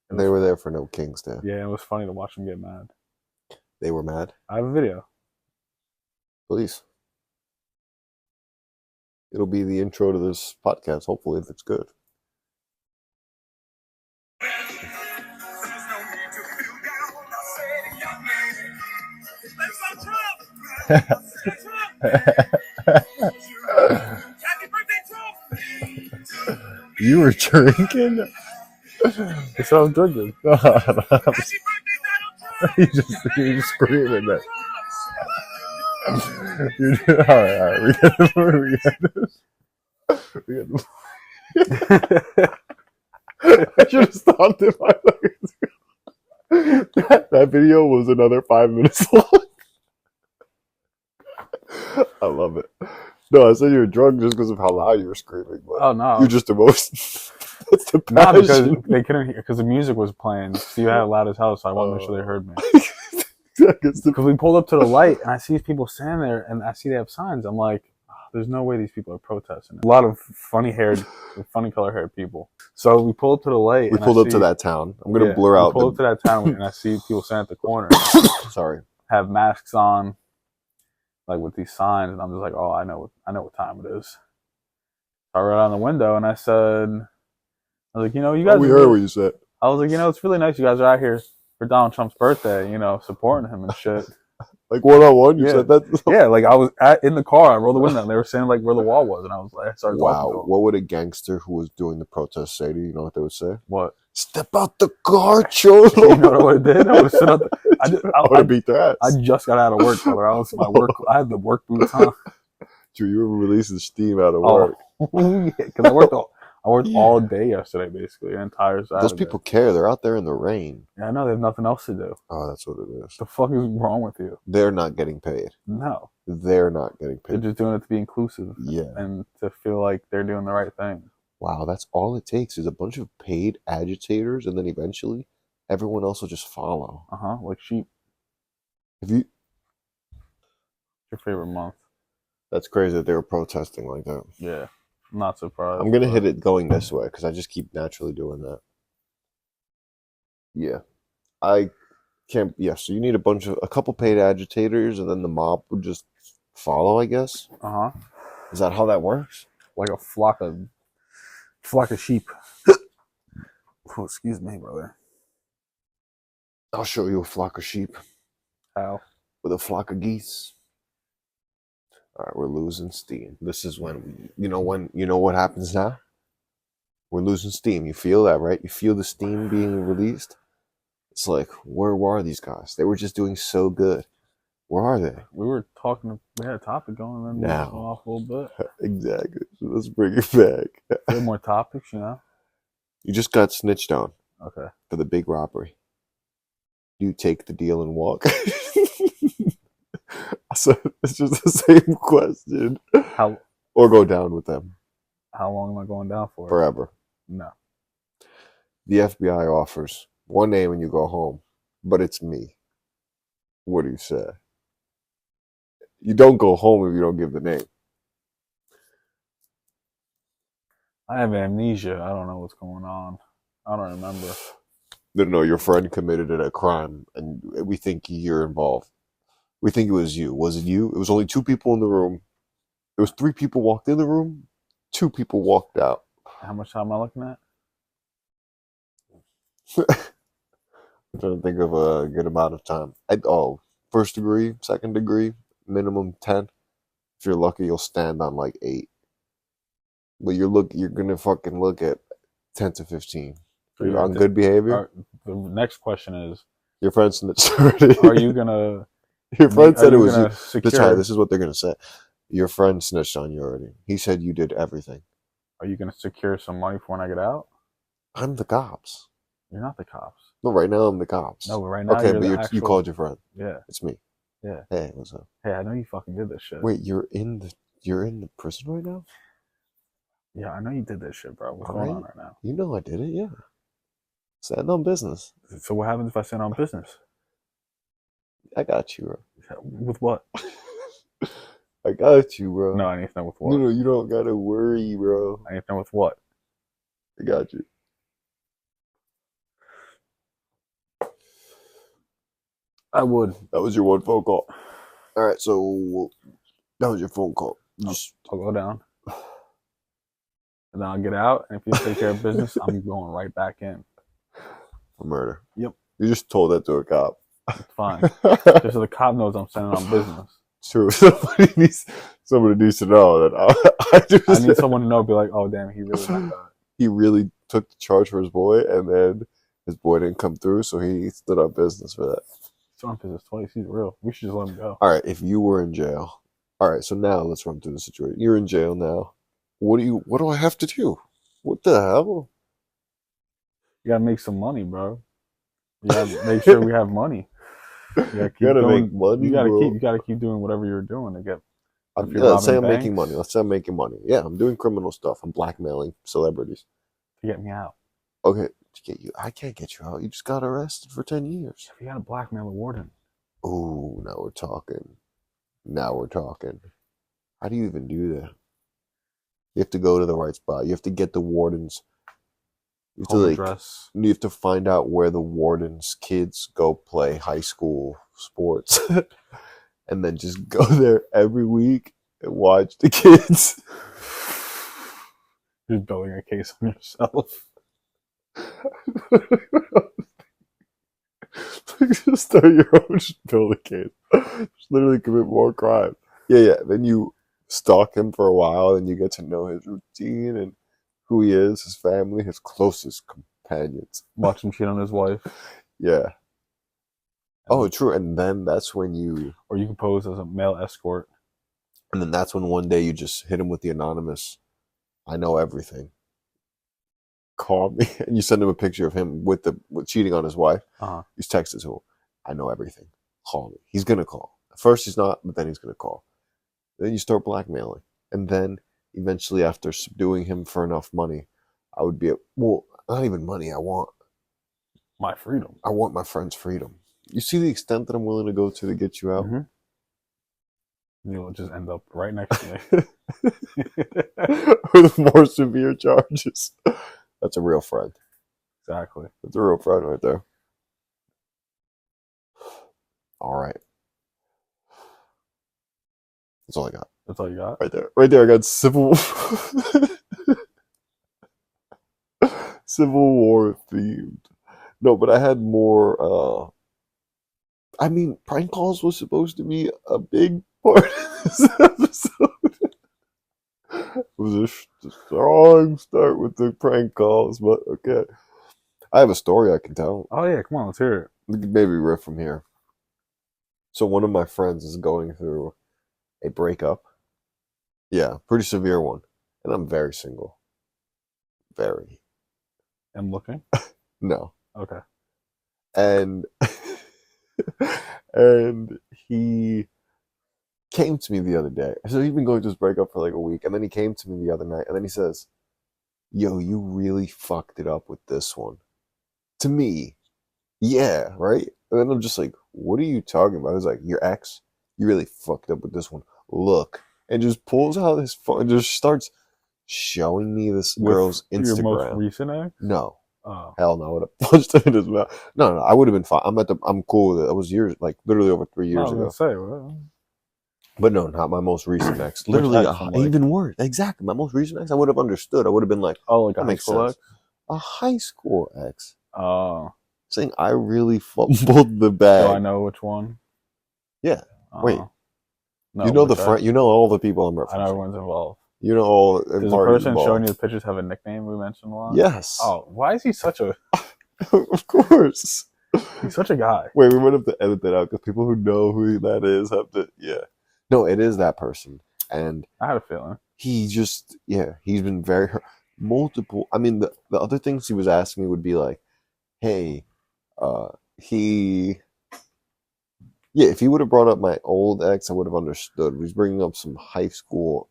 they were there for no King's Day. Yeah, it was funny to watch them get mad. They were mad? I have a video. Please. It'll be the intro to this podcast, hopefully, if it's good. You were drinking? That's what I was drinking. You just screaming that. Alright. We got this. I should have stopped it 5 seconds ago. That video was another 5 minutes long. I love it. No, I said you were drunk just because of how loud you were screaming. But oh, no. You're just emotional. That's the Not because passion. they couldn't hear, because the music was playing. Steve had it loud as hell, so I wanted to make sure they heard me. Because we pulled up to the light, and I see these people standing there, and I see they have signs. I'm like, oh, there's no way these people are protesting. A lot of funny color haired people. So we pulled up to the light. We pulled up to that town. I'm going to blur out. We pulled up to that town, and I see people standing at the corner. Sorry. Have masks on, like with these signs, and I'm just like, oh, I know what time it is. I read on the window, and I was like, you guys. We heard what you said. I was like, it's really nice you guys are out here for Donald Trump's birthday, supporting him and shit. Like one-on-one, you said that? Yeah, like I was in the car, I rolled the window, and they were saying like where the wall was, and I was like, I started talking to them. What would a gangster who was doing the protest say to you? You know what they would say? What? Step out the car, Cholo. You know what I would have did? I would have stood up. I would have beat their ass. I just got out of work, brother. I had the work boots on. True, you were releasing steam out of work. Because I worked all day yesterday, basically, the entire Saturday. Those people care. They're out there in the rain. Yeah, I know. They have nothing else to do. Oh, that's what it is. The fuck is wrong with you? They're not getting paid. No. They're not getting paid. They're just doing it to be inclusive. Yeah. And to feel like they're doing the right thing. Wow, that's all it takes is a bunch of paid agitators, and then eventually everyone else will just follow. Like sheep. Your favorite month? That's crazy that they were protesting like that. Yeah. I'm not surprised. I'm going to hit it going this way because I just keep naturally doing that. Yeah. I can't. Yeah, so you need a couple paid agitators, and then the mob would just follow, I guess. Is that how that works? Like a flock of sheep. Oh, excuse me, brother. I'll show you a flock of sheep. How? With a flock of geese. All right, we're losing steam. This is when you know what happens now? We're losing steam. You feel that, right? You feel the steam being released? It's like, where were these guys? They were just doing so good. Where are they? We were talking, we had a topic going, and then we went off a little bit. Exactly. So let's bring it back. We have more topics, You just got snitched on. Okay. For the big robbery. You take the deal and walk. So it's just the same question. Or go down with them. How long am I going down for? Forever. No. The FBI offers one name and you go home, but it's me. What do you say? You don't go home if you don't give the name. I have amnesia. I don't know what's going on. I don't remember. No, your friend committed a crime and we think you're involved. We think it was you. Was it you? It was only 2 people in the room. There was 3 people walked in the room. 2 people walked out. How much time am I looking at? I'm trying to think of a good amount of time. First degree, second degree, minimum 10. If you're lucky, you'll stand on like 8. But you're gonna fucking look at 10 to 15. So you're on good behavior. The next question is: your friend snitched already. Are you gonna? Your friend said it was you. This is what they're gonna say. Your friend snitched on you already. He said you did everything. Are you gonna secure some money for when I get out? I'm the cops. You're not the cops. No, right now I'm the cops. No, but right now okay, but you called your friend. Yeah, it's me. Yeah. Hey, what's up? Hey, I know you fucking did this shit. Wait, you're in the prison right now? Yeah, I know you did this shit, bro. What's going on right now? You know I did it, yeah. Stand on business. So what happens if I stand on business? I got you, bro. With what? I got you, bro. No, I need to know with what. No, you don't gotta worry, bro. I need to know with what. I got you. I would. That was your one phone call. All right, so that was your phone call. I'll go down. And then I'll get out, and if you take care of business, I'm going right back in. For murder. Yep. You just told that to a cop. It's fine. Just so the cop knows I'm standing on business. True. Somebody needs to know that I need someone to know, be like, oh, damn, he really did that. He really took the charge for his boy, and then his boy didn't come through, so he stood on business for that. He's on business twice. He's real. We should just let him go. All right, if you were in jail. All right, so now let's run through the situation. You're in jail now. What do I have to do? What the hell? You gotta make some money, bro. You gotta make sure we have money. You gotta make money. You gotta keep doing whatever you're doing to get. Let's say I'm making money. Yeah, I'm doing criminal stuff. I'm blackmailing celebrities. to get me out. Okay, to get you, I can't get you out. You just got arrested for 10 years. If you got to blackmail the warden. Ooh, now we're talking. Now we're talking. How do you even do that? You have to go to the right spot. You have to get the warden's. You have to Home like. address. You have to find out where the warden's kids go play high school sports, and then just go there every week and watch the kids. You're building a case on yourself. Just start your own build a case. Just literally commit more crime. Yeah. Then you stalk him for a while, and you get to know his routine and who he is, his family, his closest companions. Watch him cheat on his wife. Yeah. Oh, true. And then that's when you. Or you can pose as a male escort. And then that's when one day you just hit him with the anonymous, I know everything. Call me. And you send him a picture of him with cheating on his wife. Uh-huh. He's texted to him, I know everything. Call me. He's going to call. At first he's not, but then he's going to call. Then you start blackmailing. And then eventually, after subduing him for enough money, I would be, well, not even money. I want my freedom. I want my friend's freedom. You see the extent that I'm willing to go to get you out? Mm-hmm. You'll just end up right next to me. With more severe charges. That's a real friend. Exactly. That's a real friend right there. All right. That's all I got. That's all you got? Right there. Right there, I got Civil War themed. No, but I had more I mean, prank calls was supposed to be a big part of this episode. It was a strong start with the prank calls, but okay. I have a story I can tell. Oh yeah, come on, let's hear it. We can maybe riff from here. So one of my friends is going through a breakup. Yeah, pretty severe one. And I'm very single. Very. I'm looking? No. Okay. And and he came to me the other day. So he'd been going through this breakup for like a week, and then he came to me the other night, and then he says, yo, you really fucked it up with this one. To me, yeah, right? And then I'm just like, what are you talking about? I was like, your ex, you really fucked up with this one. Look. And just pulls out his phone and just starts showing me this girl's Instagram. Your most recent ex? No. Oh. Hell no, I would have punched him in his mouth. No, I would have been fine. I'm cool with it. That was years, like literally over 3 years ago. Say, well, but no, not my most recent ex. Literally, even worse. Exactly. My most recent ex, I would have understood. I would have been like, oh, like a high school ex? A high school ex. Oh. Saying I really fumbled the bag. Do I know which one? Yeah. Wait. No, you know the front. You know all the people I'm referencing. I know everyone's involved. You know all. Does the person showing you the pictures have a nickname we mentioned a lot? Yes. Oh, why is he such a? Of course. He's such a guy. Wait, we might have to edit that out because people who know who that is have to. Yeah. No, it is that person, and I had a feeling he just. Yeah, he's been very multiple. I mean, the other things he was asking me would be like, hey, yeah, if he would have brought up my old ex, I would have understood. He's bringing up some high school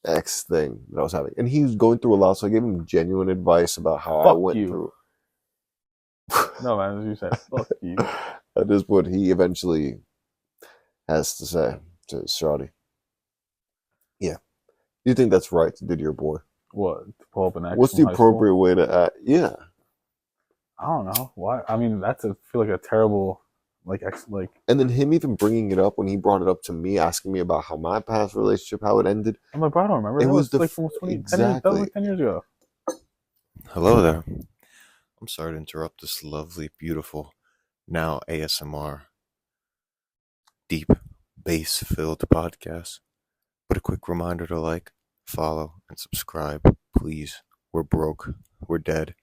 ex thing that I was having. And he was going through a lot, so I gave him genuine advice about how I went through. No, man, as you said, fuck you. That is what he eventually has to say to Shawty. Yeah. Do you think that's right to do to your boy? What? To pull up an ex? What's the appropriate way to act? Yeah. I don't know. Why? I mean, I feel like a terrible... and then him even bringing it up when he brought it up to me, asking me about how my past relationship, how it ended. I'm like, bro, I don't remember. It was like almost 20, exactly. 10 years, that was like 10 years ago. Hello there. I'm sorry to interrupt this lovely, beautiful, now ASMR, deep, bass-filled podcast. But a quick reminder to like, follow, and subscribe. Please. We're broke. We're dead.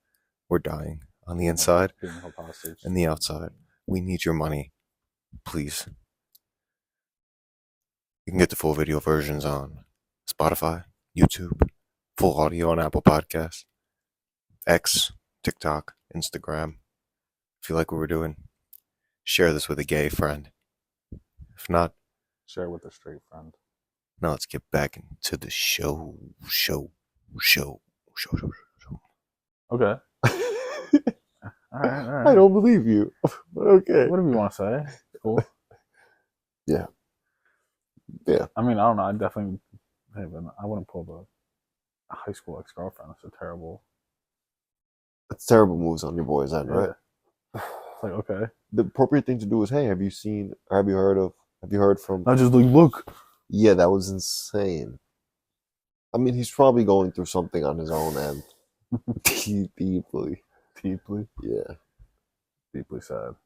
We're dying on the inside and the outside. We need your money, please. You can get the full video versions on Spotify, YouTube, full audio on Apple Podcasts, X, TikTok, Instagram. If you like what we're doing, share this with a gay friend. If not, share with a straight friend. Now let's get back into the show. Okay. All right. I don't believe you. But okay. Whatever you want to say. Cool. Yeah. I mean, I don't know. I definitely. Hey, but I wouldn't pull a high school ex-girlfriend. That's a terrible. That's terrible moves on your boy's end, Yeah. right? It's like, okay. The appropriate thing to do is, hey, have you heard from? Not just like, look. Yeah, that was insane. I mean, he's probably going through something on his own end. Deeply. Yeah. Deeply sad.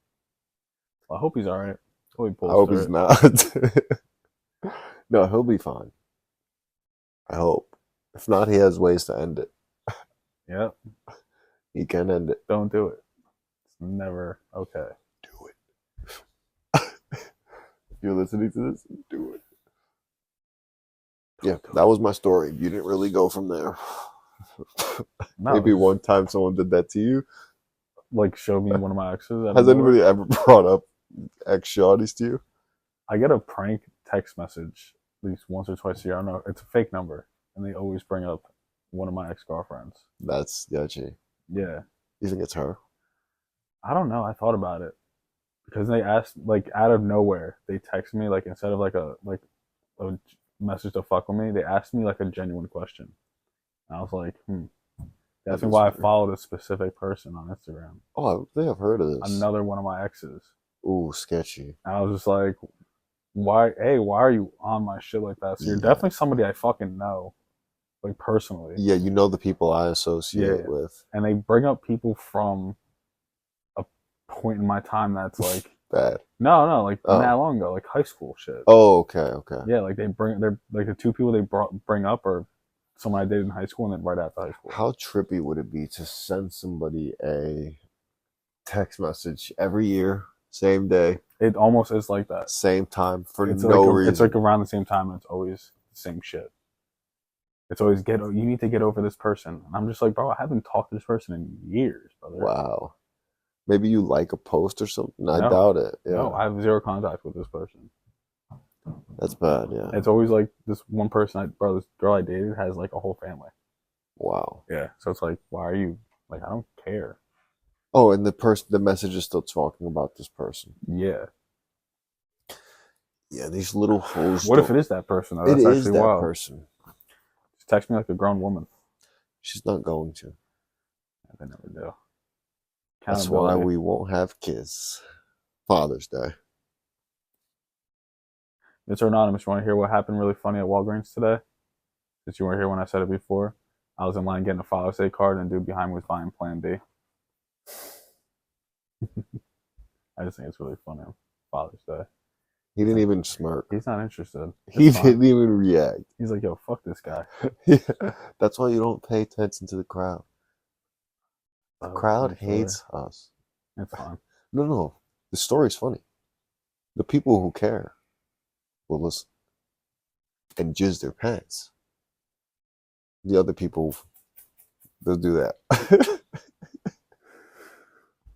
Well, I hope he's all right. Hope he I pulls hope through he's it. not. No, he'll be fine. I hope. If not, he has ways to end it. Yeah. He can end it. Don't do it. It's never okay. Do it. If you're listening to this, do it. Yeah, that was my story. You didn't really go from there. No, Maybe just, one time someone did that to you. like, show me one of my exes. Has anybody ever brought up ex shawties to you? I get a prank text message at least once or twice a year. I don't know. It's a fake number, and they always bring up one of my ex-girlfriends. That's sketchy. Yeah. You think it's her? I don't know. I thought about it because they asked, like, out of nowhere, they text me, like, instead of like a message to fuck with me, they asked me like a genuine question. And I was like, They asked me why I followed a specific person on Instagram. Oh, I think I've heard of this. Another one of my exes. Ooh, sketchy. And I was just like, why are you on my shit like that? So you're definitely somebody I fucking know, like, personally. Yeah, you know the people I associate with. And they bring up people from a point in my time that's like bad. No, like not long ago, like high school shit. Oh, okay. Yeah, like they're like the two people they bring up are someone I dated in high school and then right after high school. How trippy would it be to send somebody a text message every year, same day? It almost is like that. Same time for it's no reason. It's like around the same time and it's always the same shit. It's always you need to get over this person. And I'm just like, bro, I haven't talked to this person in years, brother. Wow. Maybe you like a post or something? I No. doubt it. Yeah. No, I have zero contact with this person. That's bad, yeah. It's always like this one person, this girl I dated has like a whole family. Wow. Yeah. So it's like, why are you, like, I don't care. Oh, and the message is still talking about this person. Yeah. Yeah, these little hoes. What if it is that person, though? That's it actually is that wild. person. Just text me like a grown woman. She's not going to. Yeah, they never do. That's why we won't have kids. Father's Day. Mr. Anonymous, you want to hear what happened really funny at Walgreens today? Since you weren't here when I said it before. I was in line getting a Father's Day card and a dude behind me was buying Plan B. I just think it's really funny on Father's Day. He didn't even smirk. He's not interested. He didn't even react. He's like, yo, fuck this guy. Yeah, that's why you don't pay attention to the crowd. The crowd hates us. It's fine. No. The story's funny. The people who care will listen and jizz their pants. The other people, they'll do that.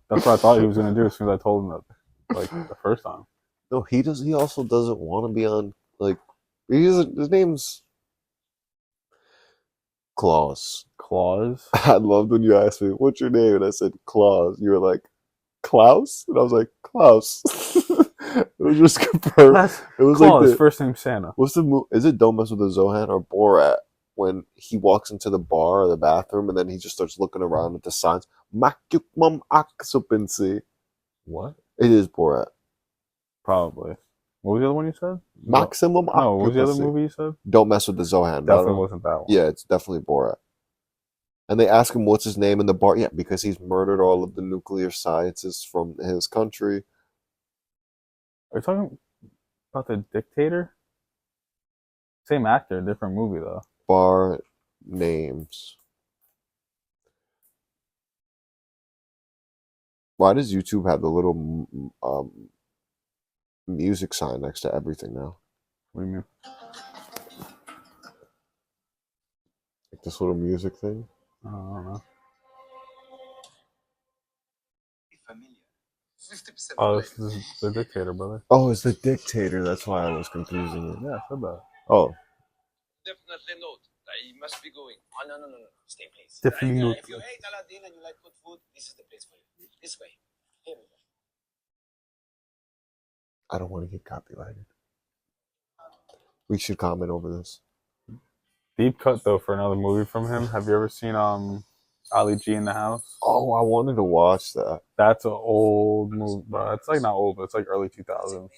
That's what I thought he was going to do as soon as I told him that, like, the first time. No, he does. He also doesn't want to be on, like, his name's Claus. Claus? I loved when you asked me, what's your name? And I said, Claus. You were like, Klaus? And I was like, Klaus. It was just confirmed. It was Claus, like first name Santa. What's the movie? Is it Don't Mess with the Zohan or Borat? When he walks into the bar or the bathroom and then he just starts looking around at the signs. Maximum occupancy. What? It is Borat. Probably. What was the other one you said? Maximum occupancy. No, what was the other movie you said? Don't Mess with the Zohan. Definitely wasn't that one. Yeah, it's definitely Borat. And they ask him what's his name in the bar. Yeah, because he's murdered all of the nuclear scientists from his country. Are you talking about the dictator? Same actor, different movie though. Bar names. Why does YouTube have the little music sign next to everything now? What do you mean? Like this little music thing? I don't know. Oh, this is the dictator, brother. Oh, it's the dictator. That's why I was confusing it. Yeah, I said that. Oh. Definitely not. I must be going. Oh, no. Stay, please. Definitely not. If you hate Aladdin and you like good food, this is the place for you. This way. Here we go. I don't want to get copyrighted. We should comment over this. Deep cut though for another movie from him. Have you ever seen Ali G in the House? Oh, I wanted to watch that. That's an old movie, bro. It's like not old, but it's like early 2000s.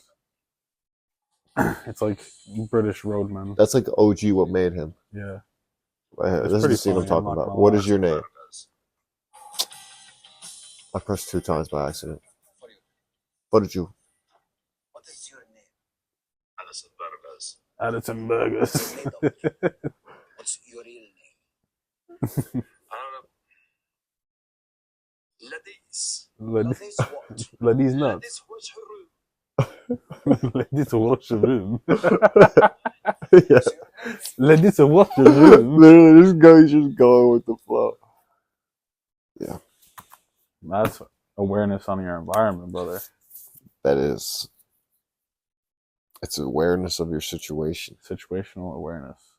It's like British Roadman. That's like the OG what made him. Yeah. Right here. It's This is pretty the scene I'm funny, talking I'm not about. gonna What lie. is your name? I pressed 2 times by accident. For you. What did you? What is your name? Alison Burgers. Addison Burgers. What's your real name? Ladies. Ladies what? Ladies nuts. Ladies wash her room. Ladies wash the room. Yeah. Ladies wash the room. Literally, this guy's just going with the flow. Yeah. That's awareness on your environment, brother. That is. It's awareness of your situation. Situational awareness.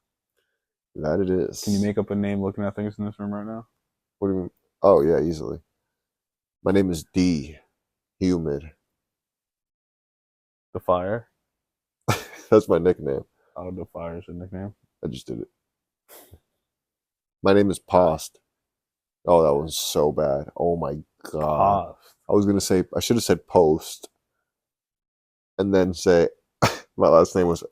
That it is. Can you make up a name looking at things in this room right now? What do you mean? Oh, yeah, easily. My name is D. Humid. The Fire. That's my nickname. Oh, The Fire is your nickname. I just did it. My name is Post. Oh, that was so bad. Oh my god. Post. I was gonna say I should have said Post. And then say my last name was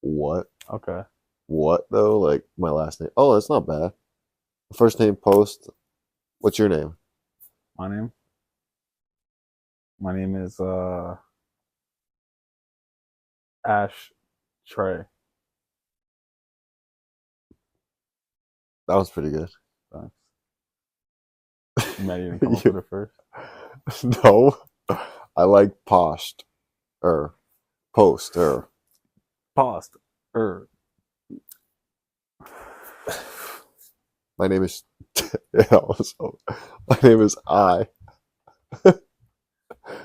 What? Okay. What though? Like my last name. Oh, that's not bad. First name Post. What's your name? My name? My name is Ash Trey. That was pretty good. Thanks. You might even come up with it first. No. I like Post. Post. Post. My name is my name is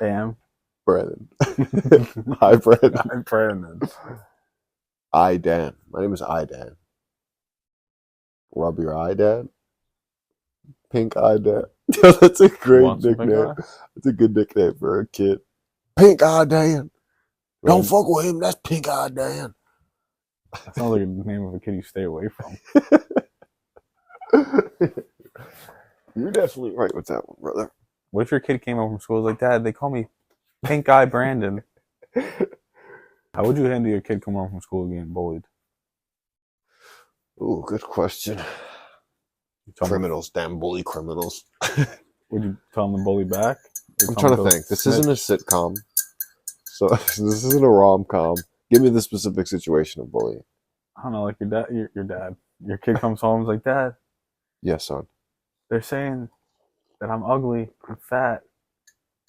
Am. Brandon. Hi, Brandon. I'm Brandon. iDan. My name is iDan. Rub your eye, Dad. Pink eye, Dad. That's a great nickname. That's a good nickname for a kid. Pink eye, Dan. Don't fuck with him. That's Pink eye, Dan. That sounds like a name of a kid you stay away from. You're definitely right with that one, brother. What if your kid came home from school and was like, Dad, they call me Pink Eye Brandon? How would you handle your kid coming home from school getting bullied? Ooh, good question. Criminals, damn bully criminals. Would you tell them to bully back? I'm trying to think. This isn't a sitcom. So this isn't a rom-com. Give me the specific situation of bullying. I don't know, like your dad. Your kid comes home and is like, Dad, yes, son. they're saying that I'm ugly and fat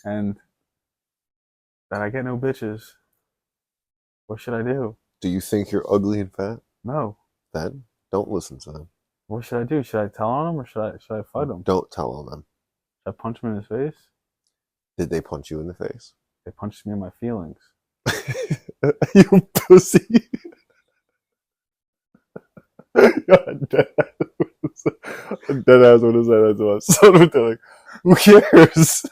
and that I get no bitches. What should I do? Do you think you're ugly and fat? No. Then don't listen to them. What should I do? Should I tell on him or should I fight him? Don't tell on them. Should I punch him in his face? Did they punch you in the face? They punched me in my feelings. You pussy. God, dead ass would have said that to us. So they're like, who cares?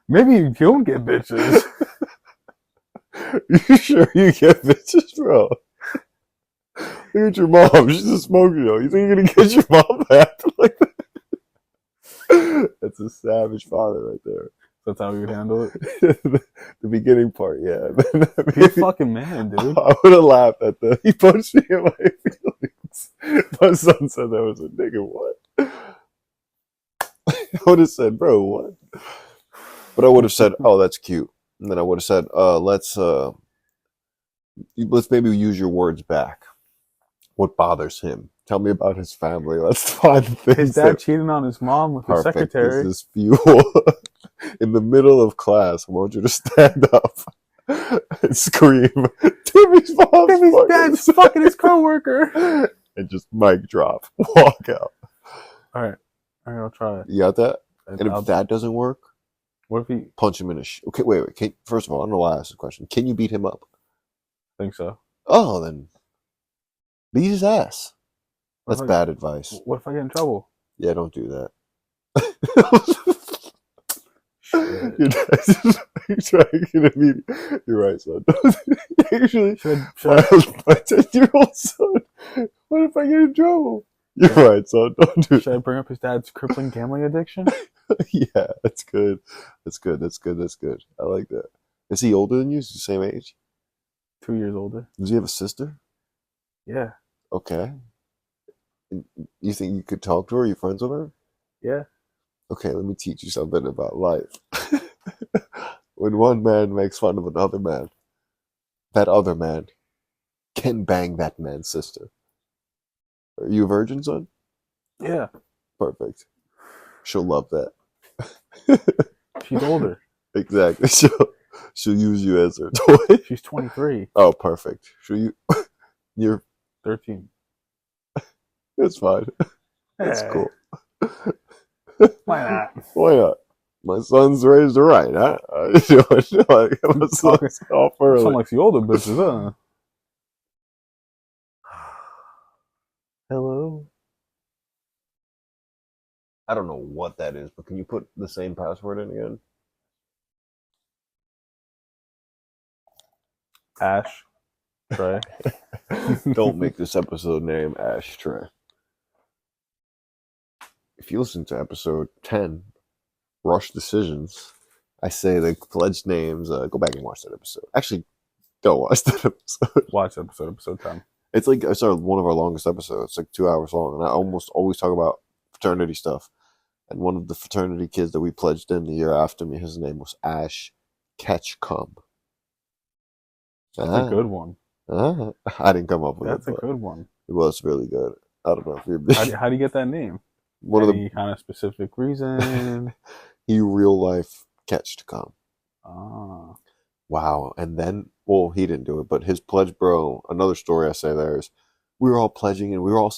Maybe you don't get bitches. You sure you get bitches, bro? Look at your mom. She's a smoker, yo. You think you're gonna get your mom back like that? That's a savage father right there. That's how you would handle it? The beginning part, yeah. Be a fucking man, dude. I would have laughed at he punched me in my feelings. My son said that was a nigga, what? I would have said, bro, what? But I would have said, oh, that's cute. And then I would have said, let's maybe use your words back. What bothers him? Tell me about his family. Let's find things. His dad cheating on his mom with his secretary. This is fuel. In the middle of class, I want you to stand up and scream, Timmy's dad's fucking his coworker. And just mic drop. Walk out. All right, I'll try it. You got that? And if that doesn't work, what if he punch him in the okay, wait. First of all, I don't know why I asked the question. Can you beat him up? I think so. Oh, then Beat his ass. What That's if bad advice. What if I get in trouble? Yeah, don't do that. Shit. You're trying to be. You're right, son. Actually, Should my 10-year-old son. What if I get in trouble? You're right, son. Don't do I bring up his dad's crippling gambling addiction? Yeah, that's good. That's good. That's good. That's good. I like that. Is he older than you? Is he the same age? 2 years older. Does he have a sister? Yeah. Okay. You think you could talk to her? Are you friends with her? Yeah. Okay, let me teach you something about life. When one man makes fun of another man, that other man can bang that man's sister. Are you a virgin, son? Yeah. Perfect. She'll love that. She's older. Exactly. She'll use you as her toy. She's 23. Oh, perfect. You're 13. That's fine. That's Hey, cool. why not? Why not? My son's raised right, huh? My son's off early. Sound like the older bitches, huh? Hello? I don't know what that is, but can you put the same password in again? Ash. Trey. Don't make this episode name Ashtray. If you listen to episode 10, Rush Decisions, I say the pledged names. Go back and watch that episode. Actually, don't watch that episode. Watch episode 10. It's one of our longest episodes. It's like 2 hours long, and I almost always talk about fraternity stuff. And one of the fraternity kids that we pledged in the year after me, his name was Ash Ketchum. That's a good one. I didn't come up with That's it. a good one. It was really good. I don't know if you're How do you get that name? Any kind of specific reason? he real life catched come. Ah. Wow. And then, well, he didn't do it, but his pledge bro, another story I say there is, we were all pledging and we were all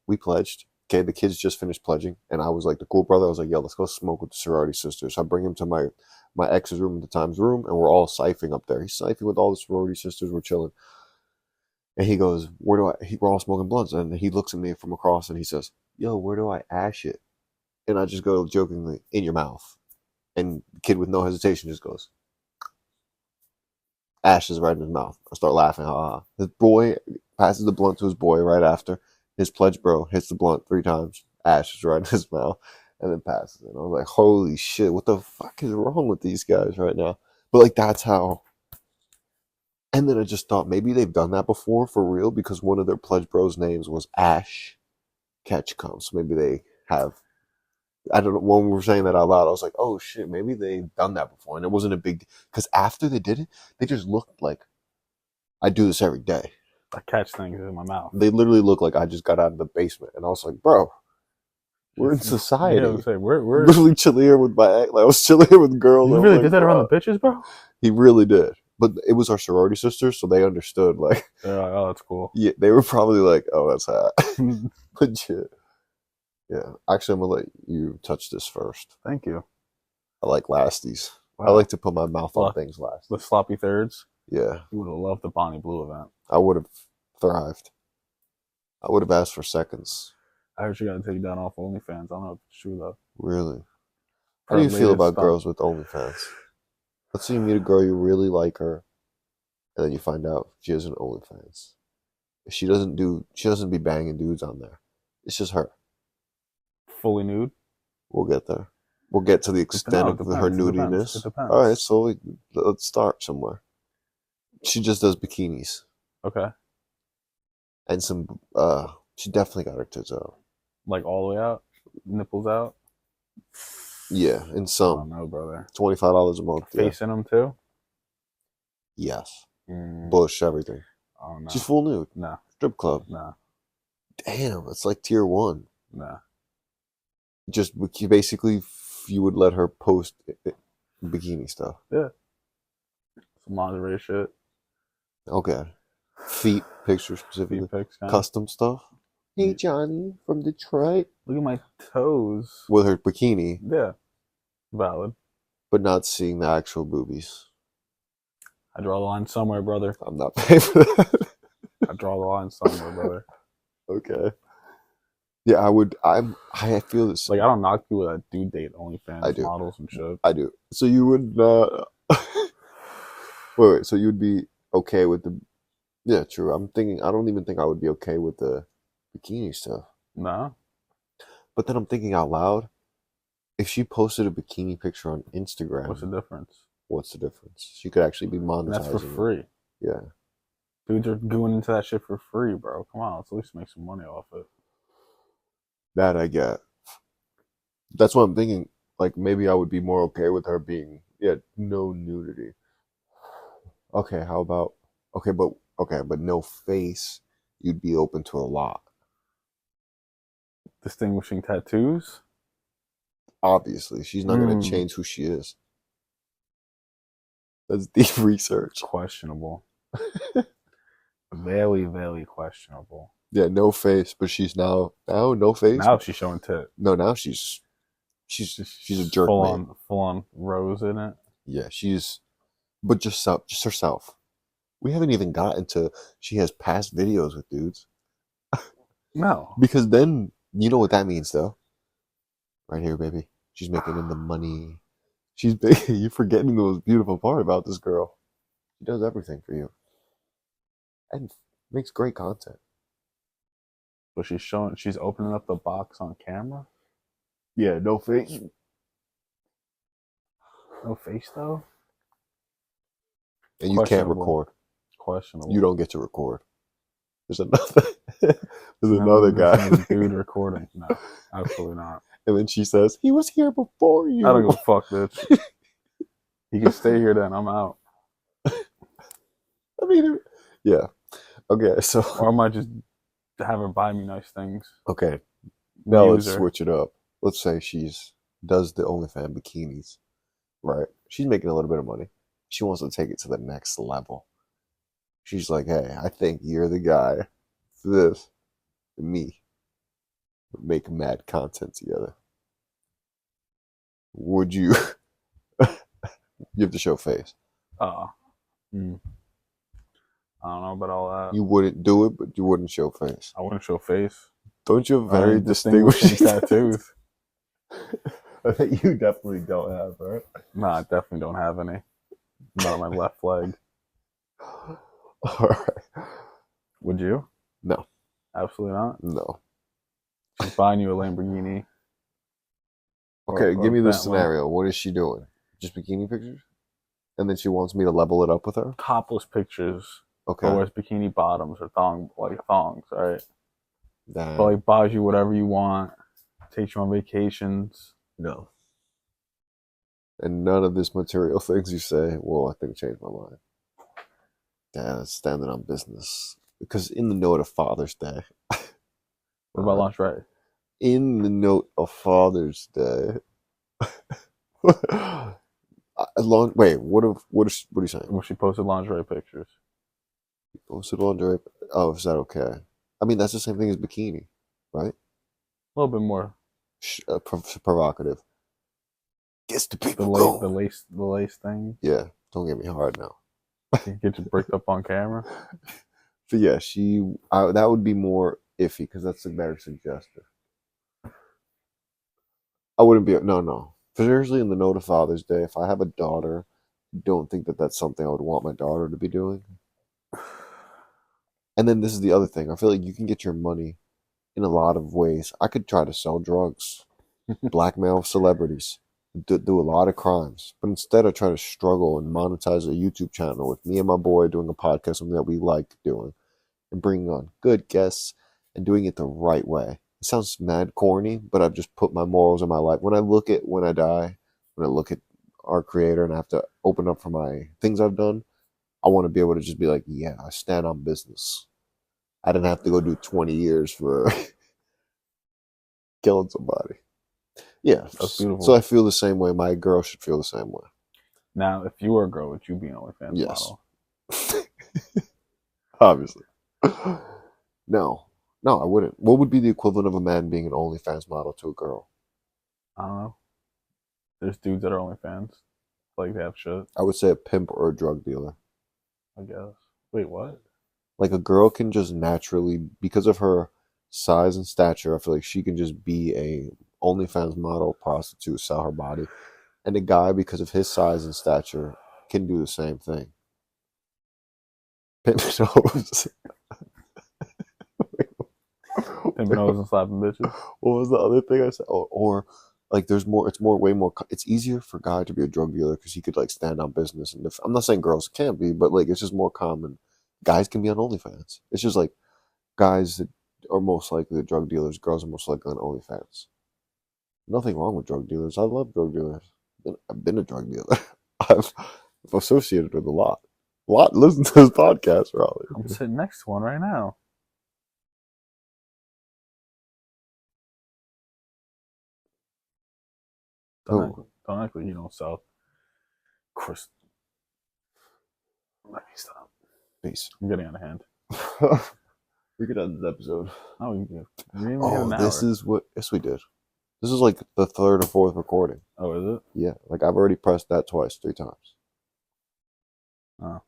we pledged. Okay, the kids just finished pledging, and I was like the cool brother. I was like, yo, let's go smoke with the sorority sisters. So I bring him to my ex's room at the time's room, and we're all siphoning up there. He's siphoning with all the sorority sisters. We're chilling. And he goes, we're all smoking blunts. And he looks at me from across and he says, yo, where do I ash it? And I just go jokingly, in your mouth. And the kid with no hesitation just goes, ash is right in his mouth. I start laughing. His boy passes the blunt to his boy right after. His pledge bro hits the blunt 3 times. Ash is right in his mouth. And then passes it. I was like, holy shit, what the fuck is wrong with these guys right now? But like, that's how. And then I just thought maybe they've done that before for real because one of their pledge bros' names was Ash Ketchum. So maybe they have. I don't know. When we were saying that out loud, I was like, oh shit, maybe they've done that before. And it wasn't a big. Because after they did it, they just looked like I do this every day. I catch things in my mouth. They literally look like I just got out of the basement. And I was like, bro, we're in society. Yeah, I was saying, we're literally chilling here with my ex. Like, I was chilling here with girls. You really did that around the bitches, bro? He really did. But it was our sorority sisters, so they understood. Like, oh, that's cool. Yeah, they were probably like, "Oh, that's hot." Legit. Yeah. Actually, I'm gonna let you touch this first. Thank you. I like lasties. Wow. I like to put my mouth on things last. The sloppy thirds. Yeah. You would have loved the Bonnie Blue event. I would have thrived. I would have asked for seconds. I heard you got to take down off OnlyFans. I don't know if it's true though. Really? How do you feel about girls with OnlyFans? Let's say you meet a girl, you really like her, and then you find out she has an OnlyFans. She doesn't be banging dudes on there. It's just her. Fully nude? We'll get there. We'll get to the extent of her nudiness. It depends. All right, so let's start somewhere. She just does bikinis. Okay. And she definitely got her tits out. Like all the way out? Nipples out? Yeah, in some. I don't know, brother. $25 a month. Face in them too? Yes. Bush, everything. Oh, no. She's full nude. No. Strip club. No. Damn, it's like tier 1. No. Just basically, you would let her post bikini stuff. Yeah. Some lingerie shit. Okay. Feet pictures specifically. Feet pics, custom stuff. Hey, Johnny from Detroit. Look at my toes. With her bikini. Yeah. Valid. But not seeing the actual boobies. I draw the line somewhere, brother. I'm not paying for that. I draw the line somewhere, brother. Okay. Yeah, I would. I feel this. Like, I don't knock people that do date I OnlyFans do. models and shit. I do. So you would not. Wait. So you'd be okay with the? Yeah, true. I'm thinking. I don't even think I would be okay with the bikini stuff. Nah. But then I'm thinking out loud. If she posted a bikini picture on Instagram, What's the difference? what's the difference? She could actually be monetizing. And that's for free. Yeah. Dudes are going into that shit for free, bro. Come on, let's at least make some money off it. That I get. That's what I'm thinking. Like maybe I would be more okay with her being no nudity. Okay, how about but no face. You'd be open to a lot. Distinguishing tattoos? Obviously, she's not going to change who she is. That's deep research. Questionable. Very, very questionable. Yeah, no face, but she's now no face. Now she's showing tit. No, now she's a jerk man. Full on rose in it. Yeah, but just herself. We haven't even gotten to she has past videos with dudes. No. Because then you know what that means though. Right here, baby. She's making in the money. You're forgetting the most beautiful part about this girl. She does everything for you. And makes great content. But she's opening up the box on camera? Yeah, no face. No face though? And you can't record. Questionable. You don't get to record. There's another guy. Dude recording. No, absolutely not. And then she says, he was here before you. I don't give a fuck, bitch. He can stay here then. I'm out. I mean, yeah. Okay, so. Or I might just have her buy me nice things. Okay. Now let's switch it up. Let's say does the OnlyFans bikinis, right? She's making a little bit of money. She wants to take it to the next level. She's like, hey, I think you're the guy for this. Me. Make mad content together. Would you? You have to show face. I don't know about all that. You wouldn't do it, but you wouldn't show face. I wouldn't show face. Don't you have very distinguishing tattoos? That you definitely don't have, right? No, I definitely don't have any. Not on my left leg. All right. Would you? No. Absolutely not? No. She's buying you a Lamborghini. Okay, give me this scenario. What is she doing? Just bikini pictures? And then she wants me to level it up with her? Topless pictures. Okay. Or wears bikini bottoms or thongs, right? Damn. But like buys you whatever you want, takes you on vacations. No. And none of this material things you say, well, I think changed my mind. Yeah, standing on business. Because in the note of Father's Day. What about lingerie? In the note of Father's Day. Wait, what are you saying? When she posted lingerie pictures. Posted lingerie. Oh, is that okay? I mean, that's the same thing as bikini, right? A little bit more provocative. Gets the people the lace thing. Yeah, don't get me hard now. Get you bricked up on camera. But yeah, that would be more iffy because that's very suggestive. I wouldn't be no. Seriously, in the note of Father's Day, if I have a daughter, I don't think that that's something I would want my daughter to be doing. And then this is the other thing. I feel like you can get your money in a lot of ways. I could try to sell drugs, blackmail celebrities, do a lot of crimes. But instead, I try to struggle and monetize a YouTube channel with me and my boy doing a podcast, something that we like doing, and bringing on good guests and doing it the right way. It sounds mad corny, but I've just put my morals in my life. When I die, when I look at our creator and I have to open up for my things I've done, I want to be able to just be like, yeah, I stand on business. I didn't have to go do 20 years for killing somebody. Yeah, that's beautiful. So I feel the same way. My girl should feel the same way. Now, if you were a girl, would you be an OnlyFans model? Obviously. No, I wouldn't. What would be the equivalent of a man being an OnlyFans model to a girl? I don't know. There's dudes that are OnlyFans. Like they have shit. I would say a pimp or a drug dealer. I guess. Wait, what? Like a girl can just naturally, because of her size and stature, I feel like she can just be a OnlyFans model, prostitute, sell her body. And a guy, because of his size and stature, can do the same thing. Pimp nose. Pimp nose and slapping bitches. What was the other thing I said? Or like, there's more. It's more, way more. It's easier for a guy to be a drug dealer because he could like stand on business. And I'm not saying girls can't be, but like it's just more common. Guys can be on OnlyFans. It's just like guys that are most likely the drug dealers. Girls are most likely on OnlyFans. Nothing wrong with drug dealers. I love drug dealers. I've been a drug dealer. I've associated with a lot. Listen to this podcast, Raleigh. I'm sitting next to one right now. Don't act like you don't sell. Chris. Let me stop. Peace. I'm getting out of hand. We could end this episode. Oh, you didn't even get an hour. This is what... Yes, we did. This is like the third or fourth recording. Oh, is it? Yeah, like I've already pressed that twice, 3 times. Oh.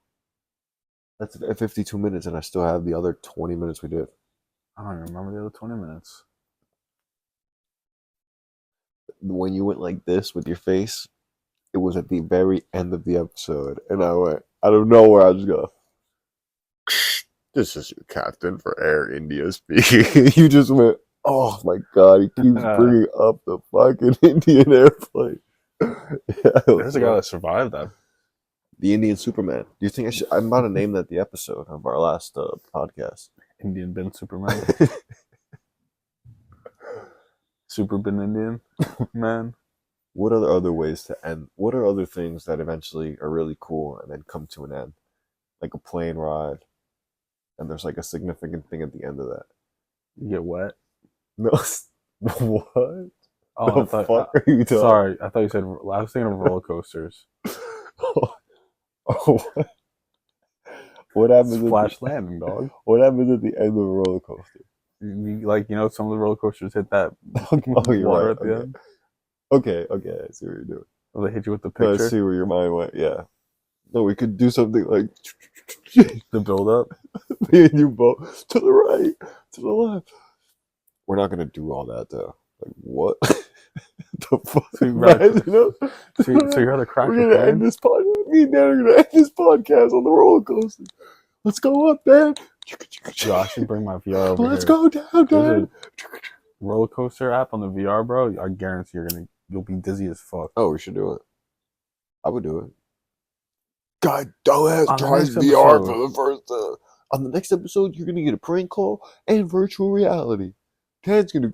That's 52 minutes, and I still have the other 20 minutes we did. I don't even remember the other 20 minutes. When you went like this with your face, it was at the very end of the episode, and I went, I don't know where I just go. This is your captain for Air India speaking. You just went, oh my god, he keeps bringing up the fucking Indian airplane. Yeah, There's a guy that survived that. The Indian Superman. Do you think I'm about to name that the episode of our last podcast? Indian bin Superman. Super bin Indian man. What are the other ways to end? What are other things that eventually are really cool and then come to an end? Like a plane ride, and there's like a significant thing at the end of that. You get wet. No, what? Oh, the fuck are you talking? Sorry, I thought you said. I was thinking of roller coasters. What happens? Splash landing, dog. What happens at the end of a roller coaster? Like, you know, some of the roller coasters hit that you're water right. at the end. Okay, I see what you're doing. Or they hit you with the picture. I see where your mind went. Yeah. No, we could do something like the build up. Me and you both to the right, to the left. We're not gonna do all that though. Like what? The fuck? So you're gonna crack. We're gonna end this podcast. Me and Dan are gonna end this podcast on the roller coaster. Let's go up, Dan. Yo, I should bring my VR over Let's here. go down, Dan. Roller coaster app on the VR, bro. I guarantee you'll be dizzy as fuck. Oh, we should do it. I would do it. God, dumbass tries next VR episode. for the first time. On the next episode, you're gonna get a prank call and virtual reality. Dan's gonna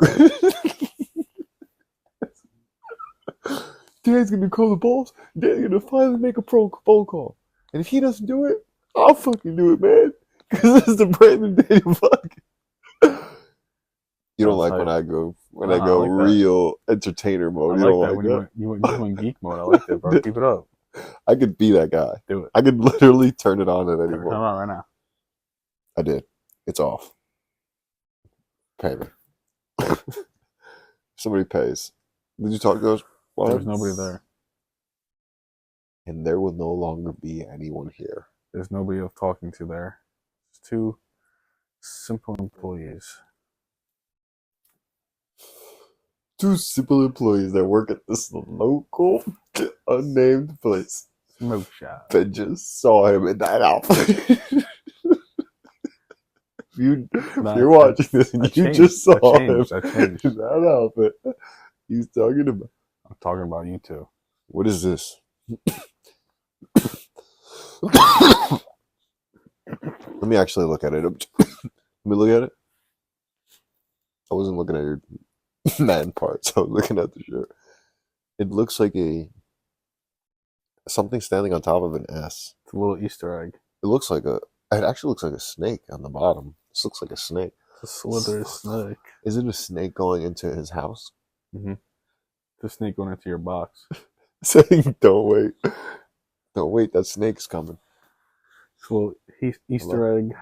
Dan's gonna call the boss. Dan's gonna finally make a phone call. And if he doesn't do it, I'll fucking do it, man. Because this is the Brandon Daniel fuck. You don't like when I go like real entertainer mode. I You like don't that like when you went geek mode. I like that, bro. Keep it up. I could be that guy. Do it. I could literally turn it on at any Turn it point. on right now. I did. It's off. Pay me. Somebody pays. Did you talk to those? Well, there's nobody there. And there will no longer be anyone here. There's nobody of talking to there. It's 2 simple employees. 2 simple employees that work at this local unnamed place. Smoke shop. That just saw him in that outfit. You're watching this and you just saw him in that outfit. He's talking about. I'm talking about you two. What is this? Let me actually look at it. Let me look at it. I wasn't looking at your man parts. I was looking at the shirt. It looks like something standing on top of an S. It's a little Easter egg. It actually looks like a snake on the bottom. This looks like a snake. It's a slithery snake. Is it a snake going into his house? Mm-hmm. The snake going into your box. Saying, don't wait. Don't wait, that snake's coming. It's a little Easter egg.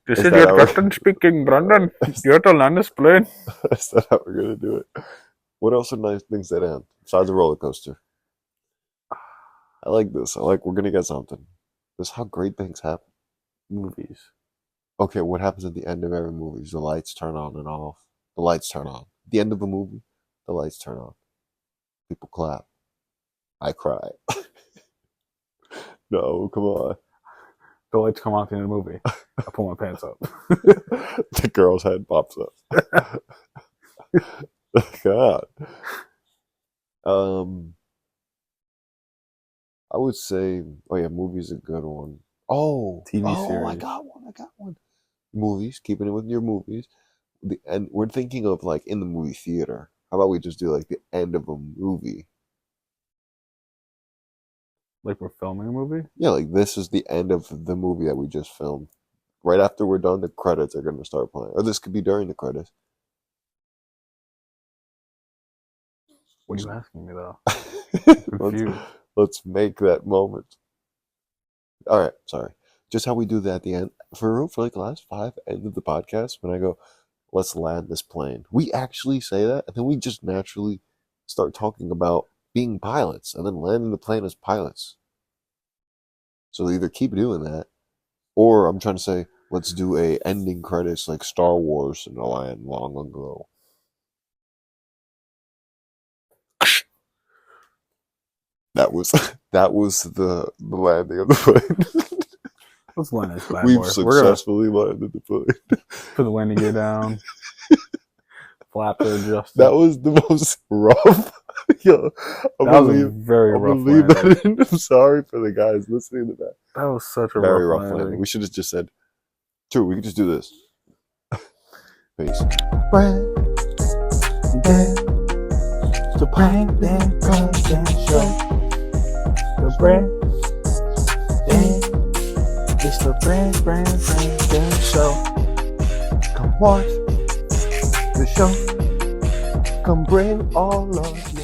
This is your captain speaking, Brandon. You have to land this plane. Is that how we're going to do it? What else are nice things that end? Besides a roller coaster. I like this. We're gonna get something. This is how great things happen. Movies. Okay, what happens at the end of every movie is the lights turn on and off. The lights turn on. At the end of a movie, the lights turn on. People clap. I cry. No, come on. The lights come on at the end of the movie. I pull my pants up. The girl's head pops up. God. I would say, oh yeah, movies a good one. Oh, TV I series. got one. Movies, keeping it with your movies. And we're thinking of like in the movie theater. How about we just do like the end of a movie? Like we're filming a movie? Yeah, like this is the end of the movie that we just filmed. Right after we're done, the credits are going to start playing. Or this could be during the credits. What are you asking me though? Confused. Let's make that moment. All right, sorry. Just how we do that at the end. For real, for like the last 5 ends of the podcast, when I go, let's land this plane. We actually say that, and then we just naturally start talking about being pilots, and then landing the plane as pilots. So either keep doing that, or I'm trying to say, let's do a ending credits like Star Wars in a land long ago. That was the landing of the plane. Let's land this bad We've boy. successfully landed the plane. Put the landing gear down. Flap to adjust. That was the most rough. Yo, that was a very rough landing. That in. I'm sorry for the guys listening to that. That was such a very rough landing. We should have just said, true, we could just do this. Peace. The prank then show. The brand it's the brand then show. Come watch the show. Come bring all of